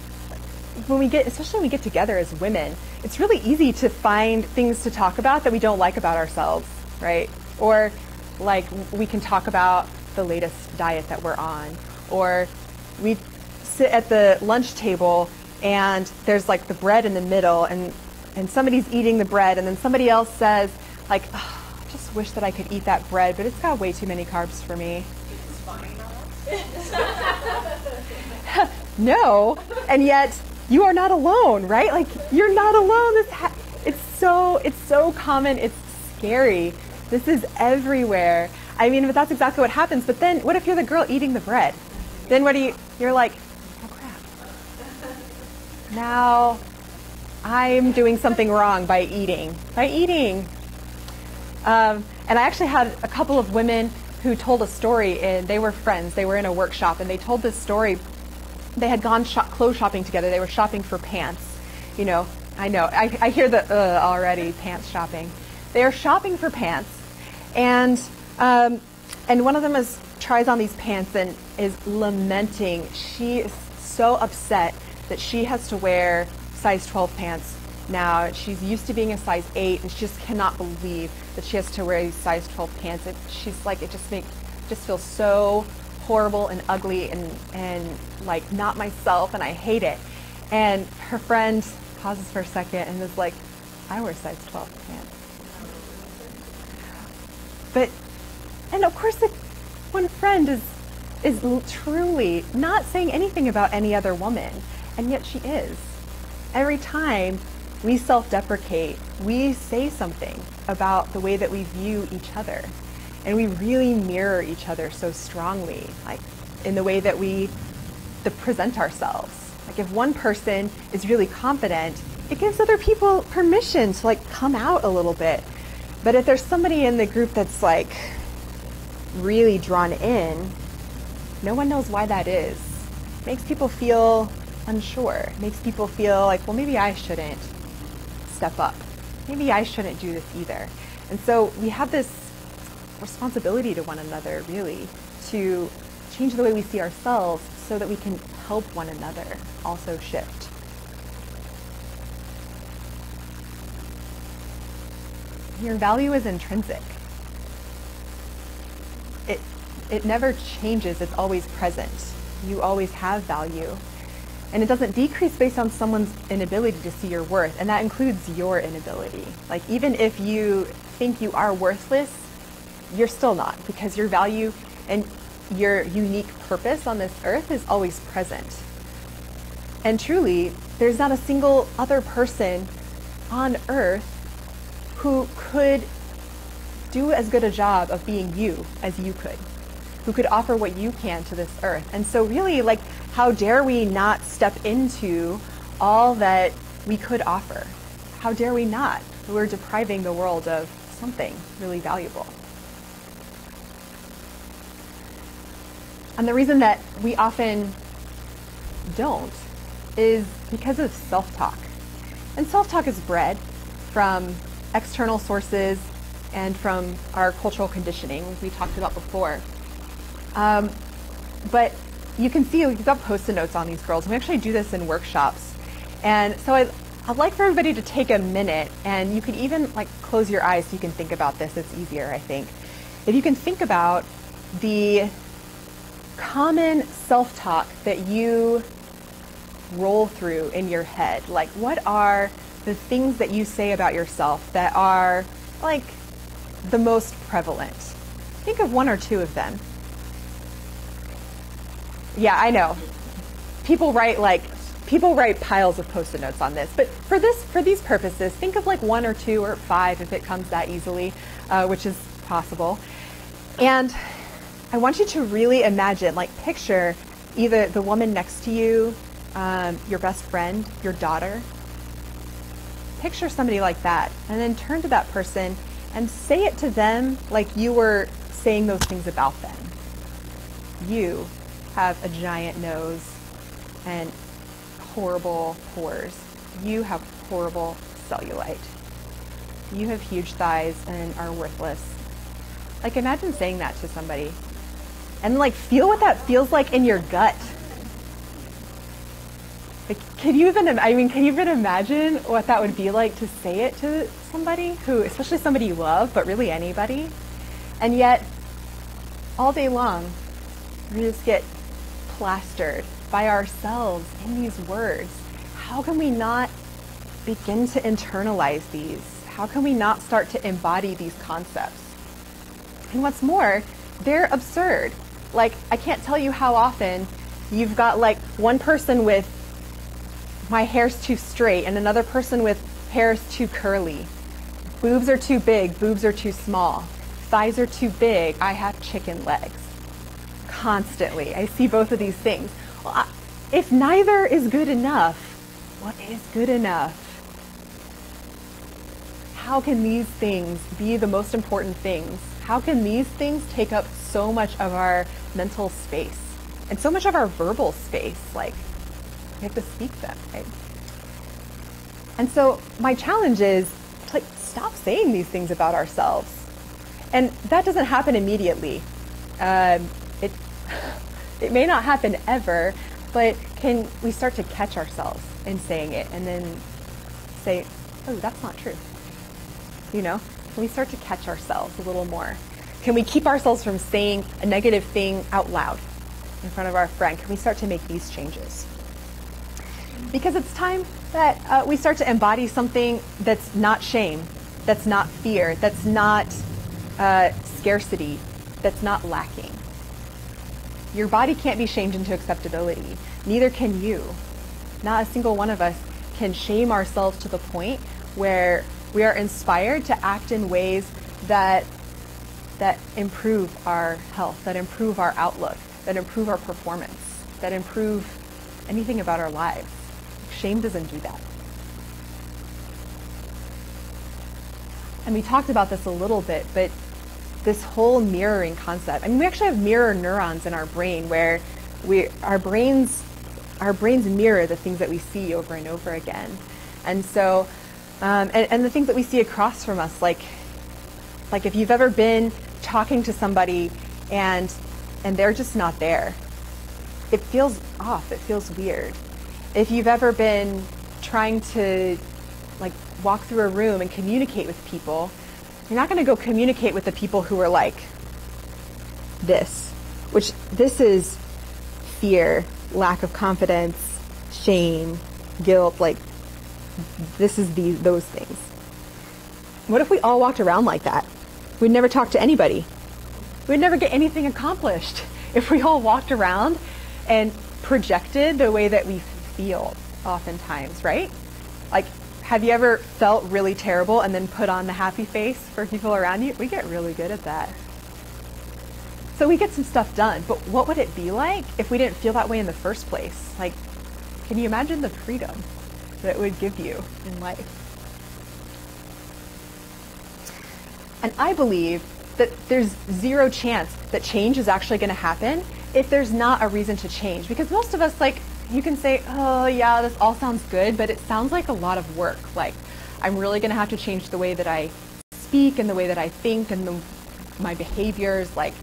when we get together as women, it's really easy to find things to talk about that we don't like about ourselves, right? Or like we can talk about the latest diet that we're on, or we sit at the lunch table and there's like the bread in the middle, and somebody's eating the bread, and then somebody else says like, oh, I just wish that I could eat that bread, but it's got way too many carbs for me. No, and yet you are not alone, right? Like, you're not alone. It's so common. It's scary. This is everywhere. I mean, but that's exactly what happens. But then, what if you're the girl eating the bread? Then you're like, oh crap. Now I'm doing something wrong by eating. And I actually had a couple of women who told a story, and they were friends. They were in a workshop, and they told this story. They had gone clothes shopping together. They were shopping for pants. You know, I know. I hear the already, pants shopping. They are shopping for pants, and one of them tries on these pants and is lamenting. She is so upset that she has to wear size 12 pants now. She's used to being a size 8, and she just cannot believe that she has to wear these size 12 pants. She's like, it just feels so horrible and ugly and like not myself, and I hate it. And her friend pauses for a second and is like, I wear size 12 pants. And of course, one friend is truly not saying anything about any other woman, and yet she is. Every time we self-deprecate, we say something about the way that we view each other. And we really mirror each other so strongly, like in the way that we present ourselves. Like if one person is really confident, it gives other people permission to like come out a little bit. But if there's somebody in the group that's like really drawn in, no one knows why that is. It makes people feel unsure. It makes people feel like, well, maybe I shouldn't step up. Maybe I shouldn't do this either. And so we have this responsibility to one another, really, to change the way we see ourselves so that we can help one another also shift. Your value is intrinsic. It never changes. It's always present. You always have value. And it doesn't decrease based on someone's inability to see your worth. And that includes your inability. Like, even if you think you are worthless, you're still not, because your value and your unique purpose on this earth is always present. And truly, there's not a single other person on earth who could do as good a job of being you as you could, who could offer what you can to this earth. And so really, like, how dare we not step into all that we could offer? How dare we not? We're depriving the world of something really valuable. And the reason that we often don't is because of self-talk. And self-talk is bred from external sources and from our cultural conditioning, as we talked about before. But you can see we've got Post-it notes on these girls. We actually do this in workshops. And so I'd like for everybody to take a minute, and you can even like close your eyes so you can think about this. It's easier, I think. If you can think about the common self-talk that you roll through in your head. Like, what are the things that you say about yourself that are like the most prevalent? Think of one or two of them. Yeah, I know. People write piles of Post-it notes on this, but for these purposes, think of like one or two or five if it comes that easily, which is possible. And I want you to really imagine, like, picture either the woman next to you, your best friend, your daughter. Picture somebody like that, and then turn to that person and say it to them like you were saying those things about them. You have a giant nose and horrible pores. You have horrible cellulite. You have huge thighs and are worthless. Like, imagine saying that to somebody. And like, feel what that feels like in your gut. Like, can you even imagine what that would be like to say it to somebody who, especially somebody you love, but really anybody? And yet, all day long, we just get plastered by ourselves in these words. How can we not begin to internalize these? How can we not start to embody these concepts? And what's more, they're absurd. Like, I can't tell you how often you've got like one person with my hair's too straight and another person with hair's too curly. Boobs are too big, boobs are too small. Thighs are too big, I have chicken legs. Constantly, I see both of these things. Well, if neither is good enough, what is good enough? How can these things be the most important things? How can these things take up so much of our mental space and so much of our verbal space? Like, we have to speak them, right? And so my challenge is to like stop saying these things about ourselves. And that doesn't happen immediately. It may not happen ever, but can we start to catch ourselves in saying it and then say, oh, that's not true? You know, can we start to catch ourselves a little more? Can we keep ourselves from saying a negative thing out loud in front of our friend? Can we start to make these changes? Because it's time that we start to embody something that's not shame, that's not fear, that's not scarcity, that's not lacking. Your body can't be shamed into acceptability. Neither can you. Not a single one of us can shame ourselves to the point where we are inspired to act in ways that improve our health, that improve our outlook, that improve our performance, that improve anything about our lives. Shame doesn't do that. And we talked about this a little bit, but this whole mirroring concept. I mean, we actually have mirror neurons in our brain where our brains mirror the things that we see over and over again. And so, and the things that we see across from us, like if you've ever been talking to somebody and they're just not there, it feels off, it feels weird. If you've ever been trying to like walk through a room and communicate with people, you're not going to go communicate with the people who are like this, which this is fear, lack of confidence, shame, guilt, like this is those things. What if we all walked around like that? We'd never talk to anybody. We'd never get anything accomplished if we all walked around and projected the way that we feel oftentimes, right? Like, have you ever felt really terrible and then put on the happy face for people around you? We get really good at that. So we get some stuff done, but what would it be like if we didn't feel that way in the first place? Like, can you imagine the freedom that it would give you in life? And I believe that there's zero chance that change is actually going to happen if there's not a reason to change. Because most of us, like, you can say, oh yeah, this all sounds good, but it sounds like a lot of work. Like, I'm really going to have to change the way that I speak and the way that I think and my behaviors. Like,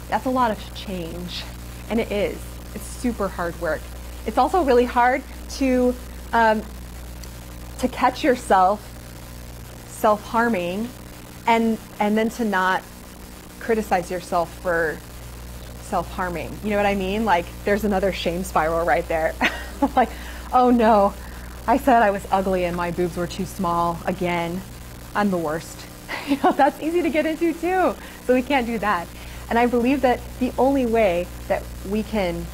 that's a lot of change. And it is. It's super hard work. It's also really hard to catch yourself self-harming and then to not criticize yourself for self-harming. You know what I mean? Like, there's another shame spiral right there. Like, oh no, I said I was ugly and my boobs were too small again. I'm the worst. You know, that's easy to get into too. So we can't do that. And I believe that the only way that we can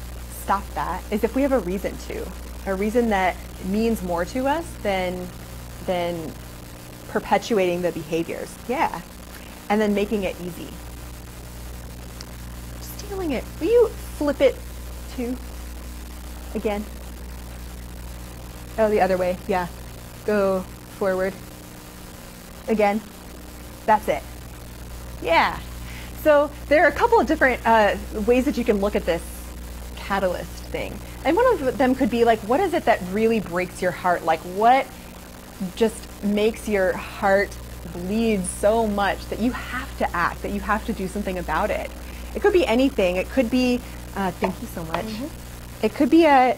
stop that is if we have a reason that means more to us than perpetuating the behaviors. Yeah. And then making it easy. Stealing it. Will you flip it too? Again. Oh, the other way. Yeah. Go forward. Again. That's it. Yeah. So there are a couple of different ways that you can look at this catalyst thing. And one of them could be like, what is it that really breaks your heart? Like, what just makes your heart bleed so much that you have to act, that you have to do something about it? It could be anything. It could be, thank you so much. Mm-hmm. It could be a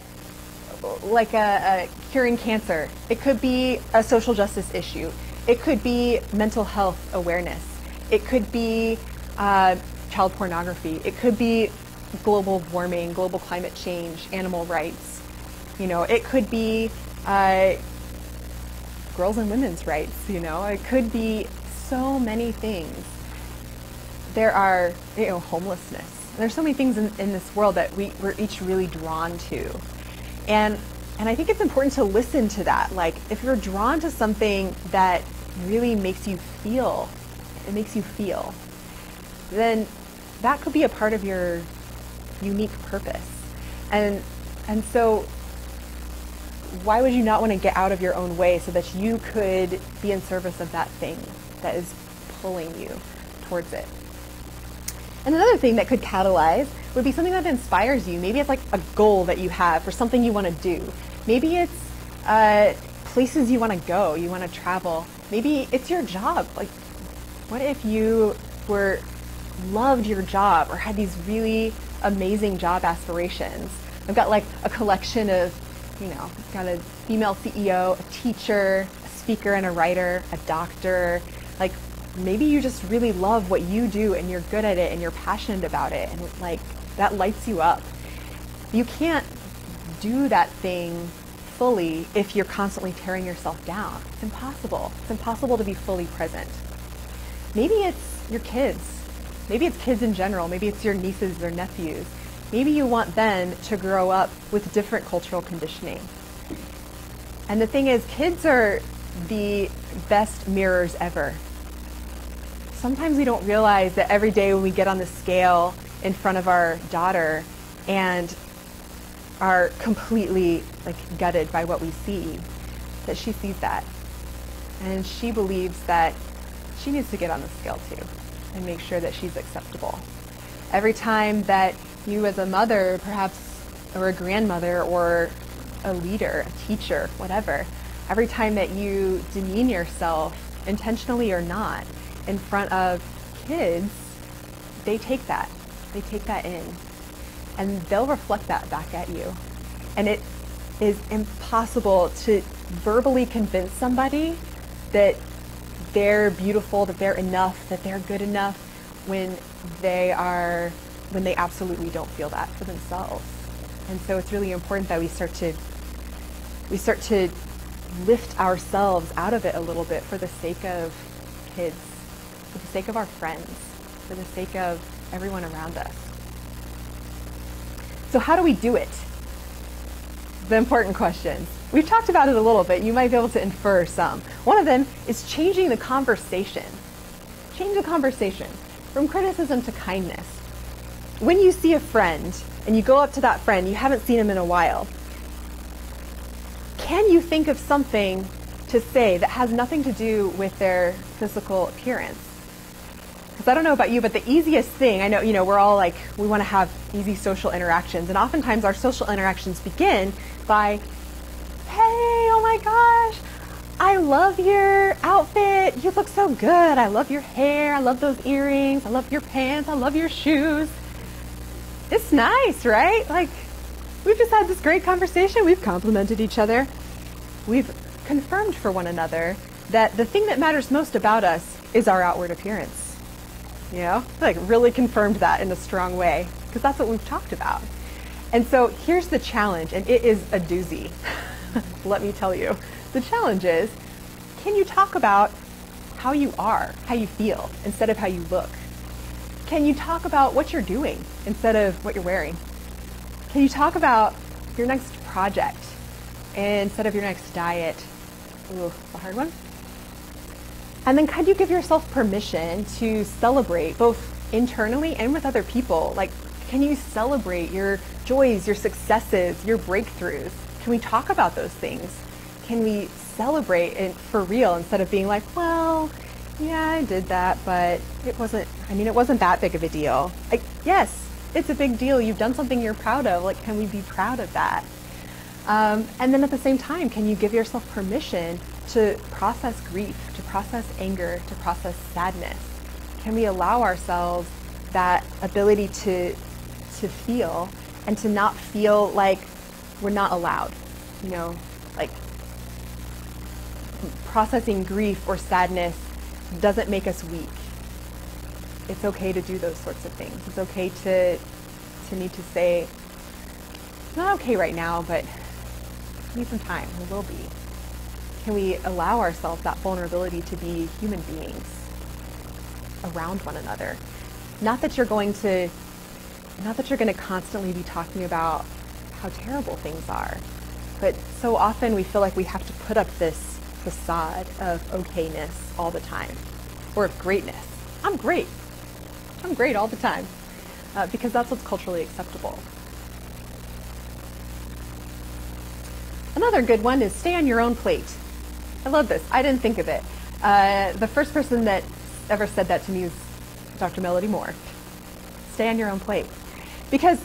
curing cancer. It could be a social justice issue. It could be mental health awareness. It could be child pornography. It could be global warming, global climate change, animal rights. You know, it could be girls and women's rights. You know, it could be so many things. There are, you know, homelessness. There's so many things in this world that we're each really drawn to. And I think it's important to listen to that. Like, if you're drawn to something that really makes you feel, then that could be a part of your unique purpose. And so why would you not want to get out of your own way so that you could be in service of that thing that is pulling you towards it? And another thing that could catalyze would be something that inspires you. Maybe it's like a goal that you have for something you want to do. Maybe it's places you want to go, you want to travel. Maybe it's your job. Like, what if you loved your job or had these really amazing job aspirations? I've got like a collection of, you know, I've got a female CEO, a teacher, a speaker and a writer, a doctor. Like, maybe you just really love what you do and you're good at it and you're passionate about it and like that lights you up. You can't do that thing fully if you're constantly tearing yourself down. It's impossible. It's impossible to be fully present. Maybe it's your kids. Maybe it's kids in general. Maybe it's your nieces or nephews. Maybe you want them to grow up with different cultural conditioning. And the thing is, kids are the best mirrors ever. Sometimes we don't realize that every day when we get on the scale in front of our daughter and are completely like gutted by what we see, that she sees that. And she believes that she needs to get on the scale too and make sure that she's acceptable. Every time that you as a mother, perhaps, or a grandmother, or a leader, a teacher, whatever, every time that you demean yourself, intentionally or not, in front of kids, they take that. They take that in. And they'll reflect that back at you. And it is impossible to verbally convince somebody that they're beautiful, that they're enough, that they're good enough when they absolutely don't feel that for themselves. And so it's really important that we start to lift ourselves out of it a little bit for the sake of kids, for the sake of our friends, for the sake of everyone around us. So how do we do it? The important questions. We've talked about it a little bit. You might be able to infer some. One of them is changing the conversation. Change the conversation from criticism to kindness. when you see a friend and you go up to that friend, you haven't seen him in a while, can you think of something to say that has nothing to do with their physical appearance? Because I don't know about you, but the easiest thing, I know, we're all like, we want to have easy social interactions. And oftentimes our social interactions begin by, hey, oh my gosh, I love your outfit. You look so good. I love your hair. I love those earrings. I love your pants. I love your shoes. It's nice, right? Like, we've just had this great conversation. We've complimented each other. We've confirmed for one another that the thing that matters most about us is our outward appearance. Like really confirmed that in a strong way, because that's what we've talked about. And so here's the challenge, and it is a doozy. Let me tell you. The challenge is, can you talk about how you are, how you feel, instead of how you look? Can you talk about what you're doing instead of what you're wearing? Can you talk about your next project instead of your next diet? Ooh, a hard one. And then can you give yourself permission to celebrate both internally and with other people? Like, can you celebrate your joys, your successes, your breakthroughs? Can we talk about those things? Can we celebrate it for real instead of being like, well, yeah, I did that, but it wasn't that big of a deal. Like, yes, it's a big deal. You've done something you're proud of. Like, can we be proud of that? And then at the same time, can you give yourself permission to process grief, to process anger, to process sadness? Can we allow ourselves that ability to feel and to not feel like we're not allowed? Like processing grief or sadness doesn't make us weak. It's okay to do those sorts of things. It's okay to need to say, not okay right now, but need some time. We will be. Can we allow ourselves that vulnerability to be human beings around one another? Not that you're going to constantly be talking about how terrible things are, but so often we feel like we have to put up this facade of okayness all the time, or of greatness. I'm great all the time, because that's what's culturally acceptable. Another good one is stay on your own plate. I love this. I didn't think of it. The first person that ever said that to me is Dr. Melody Moore. Stay on your own plate. Because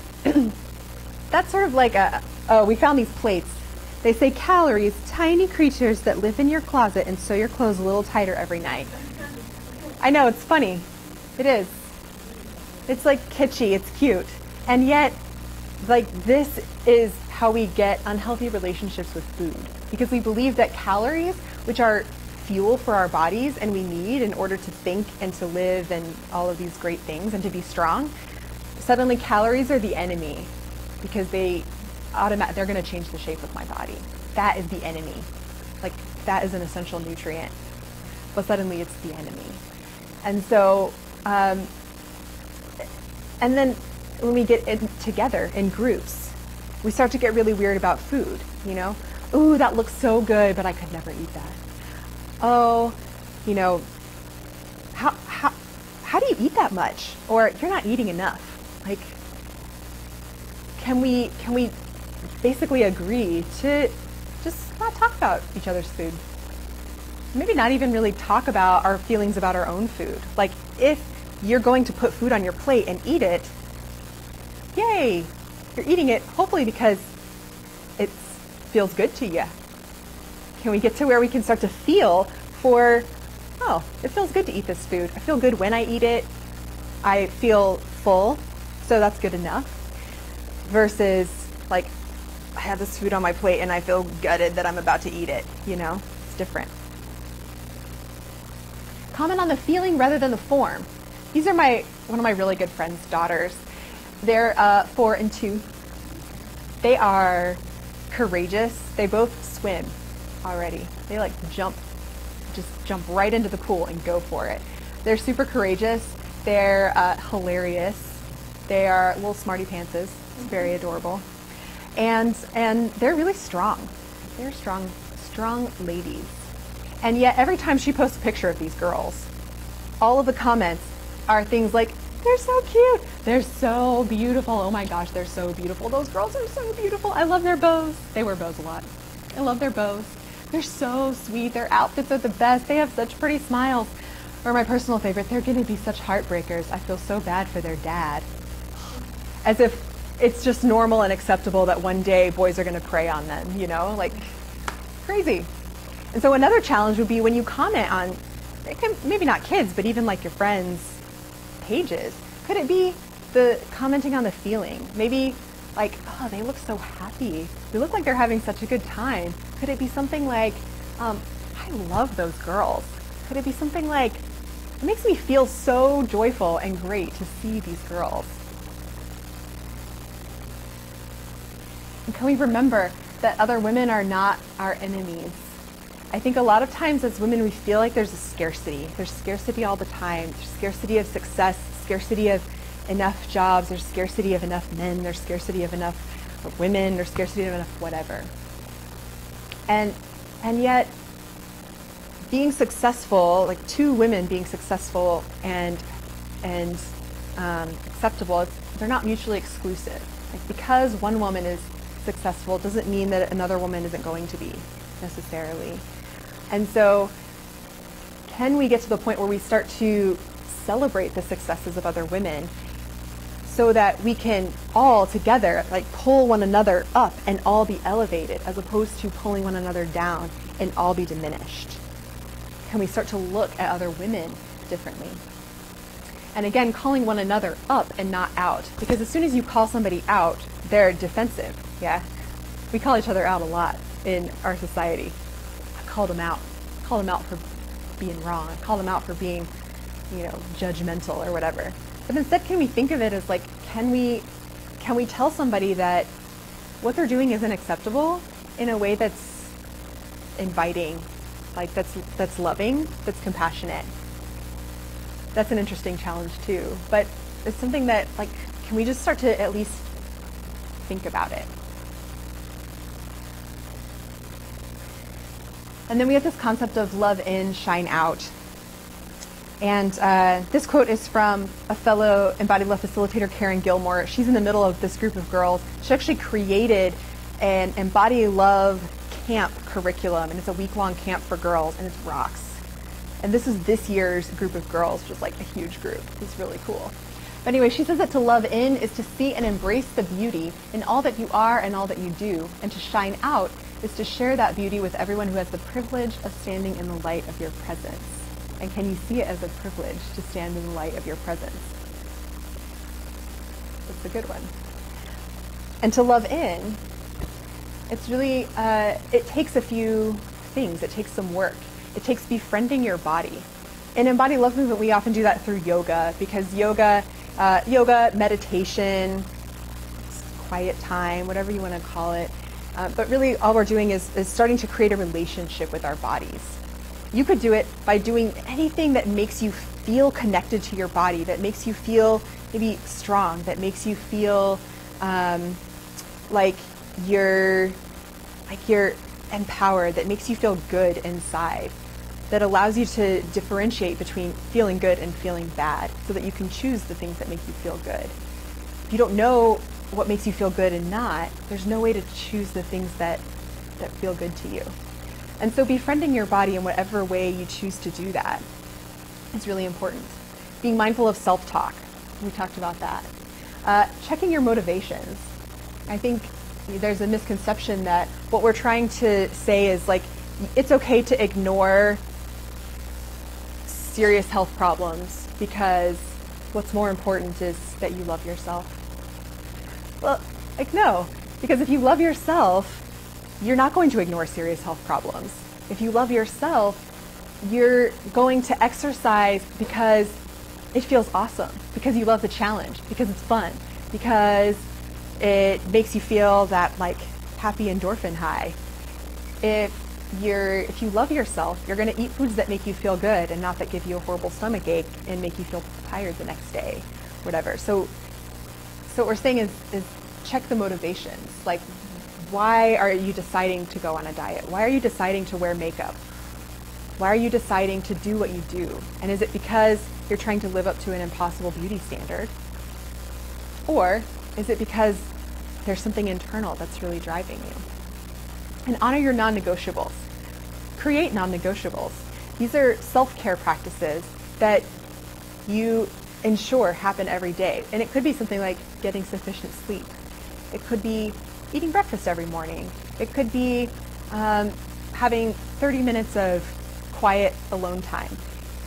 that's sort of like we found these plates. They say calories, tiny creatures that live in your closet and sew your clothes a little tighter every night. I know, it's funny. It is. It's like kitschy, it's cute. And yet, like, this is how we get unhealthy relationships with food. Because we believe that calories, which are fuel for our bodies and we need in order to think and to live and all of these great things and to be strong, suddenly calories are the enemy because they're going to change the shape of my body. That is the enemy. Like, that is an essential nutrient. But suddenly it's the enemy. And so, and then when we get together in groups, we start to get really weird about food, Ooh, that looks so good, but I could never eat that. Oh, how do you eat that much? Or you're not eating enough. Like, can we basically agree to just not talk about each other's food? Maybe not even really talk about our feelings about our own food. Like, if you're going to put food on your plate and eat it, yay, you're eating it hopefully because it feels good to you. Can we get to where we can start to feel for, oh, it feels good to eat this food. I feel good when I eat it. I feel full, so that's good enough. Versus, like, I have this food on my plate and I feel gutted that I'm about to eat it, It's different. Comment on the feeling rather than the form. These are one of my really good friends' daughters. They're 4 and 2. They are courageous. They both swim already. They just jump right into the pool and go for it. They're super courageous. They're hilarious. They are little smarty pantses. It's very adorable. And they're really strong. They're strong ladies. And yet every time she posts a picture of these girls, all of the comments are things like, They're so cute. They're so beautiful. Oh my gosh, they're so beautiful. Those girls are so beautiful. I love their bows. They wear bows a lot. I love their bows. They're so sweet. Their outfits are the best. They have such pretty smiles. Or my personal favorite, they're going to be such heartbreakers. I feel so bad for their dad. As if it's just normal and acceptable that one day boys are going to prey on them, you know, like crazy. And so another challenge would be when you comment on, maybe not kids, but even like your friends' pages, could it be the commenting on the feeling? Maybe like, oh, they look so happy. They look like they're having such a good time. Could it be something like, I love those girls? Could it be something like, it makes me feel so joyful and great to see these girls? And can we remember that other women are not our enemies? I think a lot of times as women we feel like there's a scarcity. There's scarcity all the time. There's scarcity of success, scarcity of enough jobs, there's scarcity of enough men, there's scarcity of enough women, there's scarcity of enough whatever. And yet being successful, like two women being successful and acceptable, they're not mutually exclusive. Like because one woman is successful doesn't mean that another woman isn't going to be necessarily. And so can we get to the point where we start to celebrate the successes of other women so that we can all together like pull one another up and all be elevated as opposed to pulling one another down and all be diminished? Can we start to look at other women differently? And again, calling one another up and not out, because as soon as you call somebody out, they're defensive. Yeah, we call each other out a lot in our society. I called them out. I called them out for being wrong. I called them out for being, you know, judgmental or whatever. But instead, can we think of it as like, can we tell somebody that what they're doing isn't acceptable in a way that's inviting, like that's loving, that's compassionate? That's an interesting challenge too. But it's something that, like, can we just start to at least think about it? And then we have this concept of love in, shine out. And this quote is from a fellow Embodied Love facilitator, Karen Gilmore. She's in the middle of this group of girls. She actually created an Embodied Love camp curriculum, and it's a week-long camp for girls, and it rocks. And this is this year's group of girls, which is like a huge group. It's really cool. But anyway, she says that to love in is to see and embrace the beauty in all that you are and all that you do. And to shine out is to share that beauty with everyone who has the privilege of standing in the light of your presence. And can you see it as a privilege to stand in the light of your presence? That's a good one. And to love in, it's really, it takes a few things. It takes some work. It takes befriending your body. In Embodied Love Movement, we often do that through yoga, because yoga, meditation, quiet time, whatever you want to call it. But really all we're doing is starting to create a relationship with our bodies. You could do it by doing anything that makes you feel connected to your body, that makes you feel maybe strong, that makes you feel like you're empowered, that makes you feel good inside, that allows you to differentiate between feeling good and feeling bad so that you can choose the things that make you feel good. If you don't know what makes you feel good and not, there's no way to choose the things that feel good to you. And so befriending your body in whatever way you choose to do that is really important. Being mindful of self-talk, we talked about that. Checking your motivations. I think there's a misconception that what we're trying to say is like, it's okay to ignore serious health problems because what's more important is that you love yourself. Well, like no, because if you love yourself, you're not going to ignore serious health problems. If you love yourself, you're going to exercise because it feels awesome, because you love the challenge, because it's fun, because it makes you feel that like happy endorphin high. If you love yourself, you're going to eat foods that make you feel good and not that give you a horrible stomach ache and make you feel tired the next day, whatever. So what we're saying is check the motivations. Like, why are you deciding to go on a diet? Why are you deciding to wear makeup? Why are you deciding to do what you do? And is it because you're trying to live up to an impossible beauty standard? Or is it because there's something internal that's really driving you? And honor your non-negotiables. Create non-negotiables. These are self-care practices that you ensure happen every day. And it could be something like getting sufficient sleep. It could be eating breakfast every morning. It could be having 30 minutes of quiet alone time.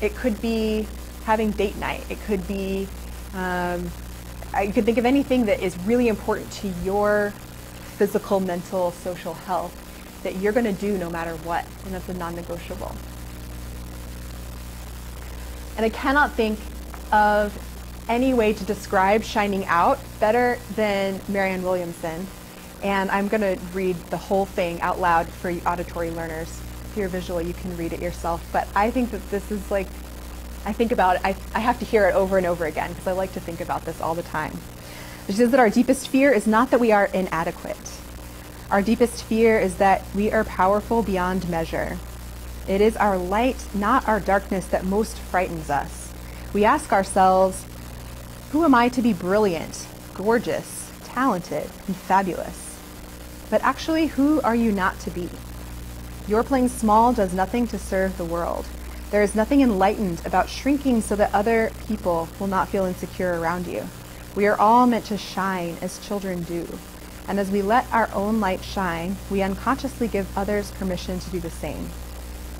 It could be having date night. It could be, I could think of anything that is really important to your physical, mental, social health that you're going to do no matter what, and that's a non-negotiable. And I cannot think of any way to describe shining out better than Marianne Williamson. And I'm going to read the whole thing out loud for you auditory learners. If you're visual, you can read it yourself. But I think that this is like, I think about it, I have to hear it over and over again because I like to think about this all the time. She says that our deepest fear is not that we are inadequate. Our deepest fear is that we are powerful beyond measure. It is our light, not our darkness, that most frightens us. We ask ourselves, who am I to be brilliant, gorgeous, talented, and fabulous? But actually, who are you not to be? Your playing small does nothing to serve the world. There is nothing enlightened about shrinking so that other people will not feel insecure around you. We are all meant to shine as children do. And as we let our own light shine, we unconsciously give others permission to do the same.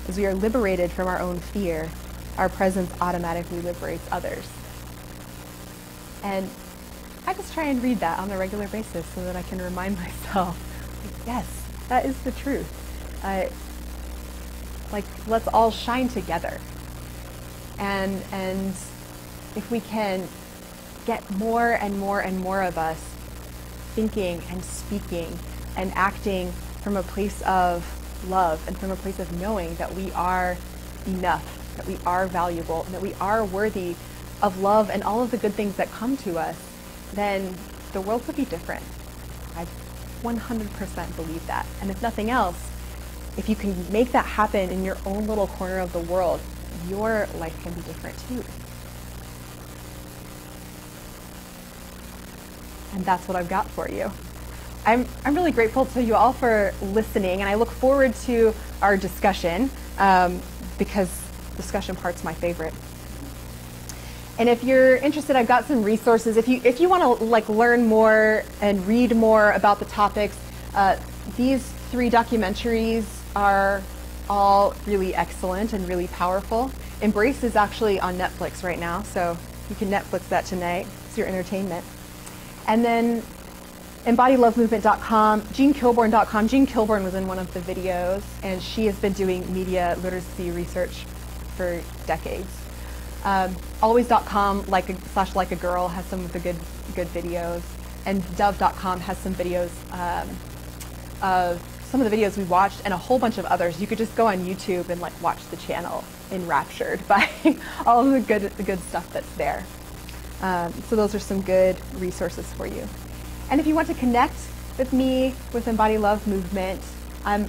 As we are liberated from our own fear, our presence automatically liberates others. And I just try and read that on a regular basis so that I can remind myself, like, yes, that is the truth. Like, let's all shine together. And if we can get more and more and more of us thinking and speaking and acting from a place of love and from a place of knowing that we are enough, that we are valuable, and that we are worthy of love and all of the good things that come to us, then the world could be different. I 100% believe that. And if nothing else, if you can make that happen in your own little corner of the world, your life can be different too. And that's what I've got for you. I'm really grateful to you all for listening, and I look forward to our discussion because discussion part's my favorite. And if you're interested, I've got some resources. If you want to like learn more and read more about the topics, these 3 documentaries are all really excellent and really powerful. Embrace is actually on Netflix right now, so you can Netflix that tonight. It's your entertainment. And then EmbodyLoveMovement.com, JeanKilbourne.com. Jean Kilbourne was in one of the videos, and she has been doing media literacy research for decades. Always.com, like a girl, has some of the good videos, and Dove.com has some videos of some of the videos we watched and a whole bunch of others. You could just go on YouTube and like watch the channel enraptured by all of the good stuff that's there. So those are some good resources for you. And if you want to connect with me with Embody Love Movement, I'm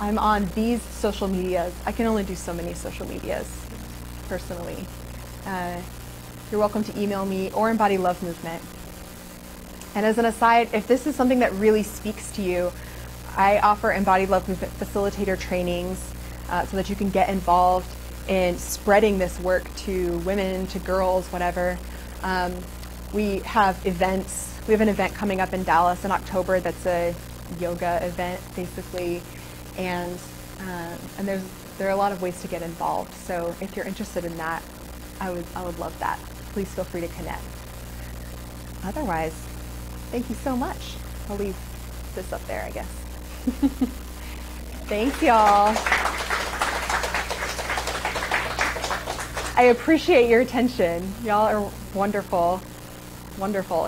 on these social medias. I can only do so many social medias personally. You're welcome to email me or Embody Love Movement. And as an aside, if this is something that really speaks to you, I offer Embody Love Movement facilitator trainings so that you can get involved in spreading this work to women, to girls, whatever. We have events. We have an event coming up in Dallas in October that's a yoga event, basically, and there are a lot of ways to get involved. So if you're interested in that, I would love that. Please feel free to connect. Otherwise, thank you so much. I'll leave this up there, I guess. Thanks, y'all. I appreciate your attention. Y'all are wonderful, wonderful.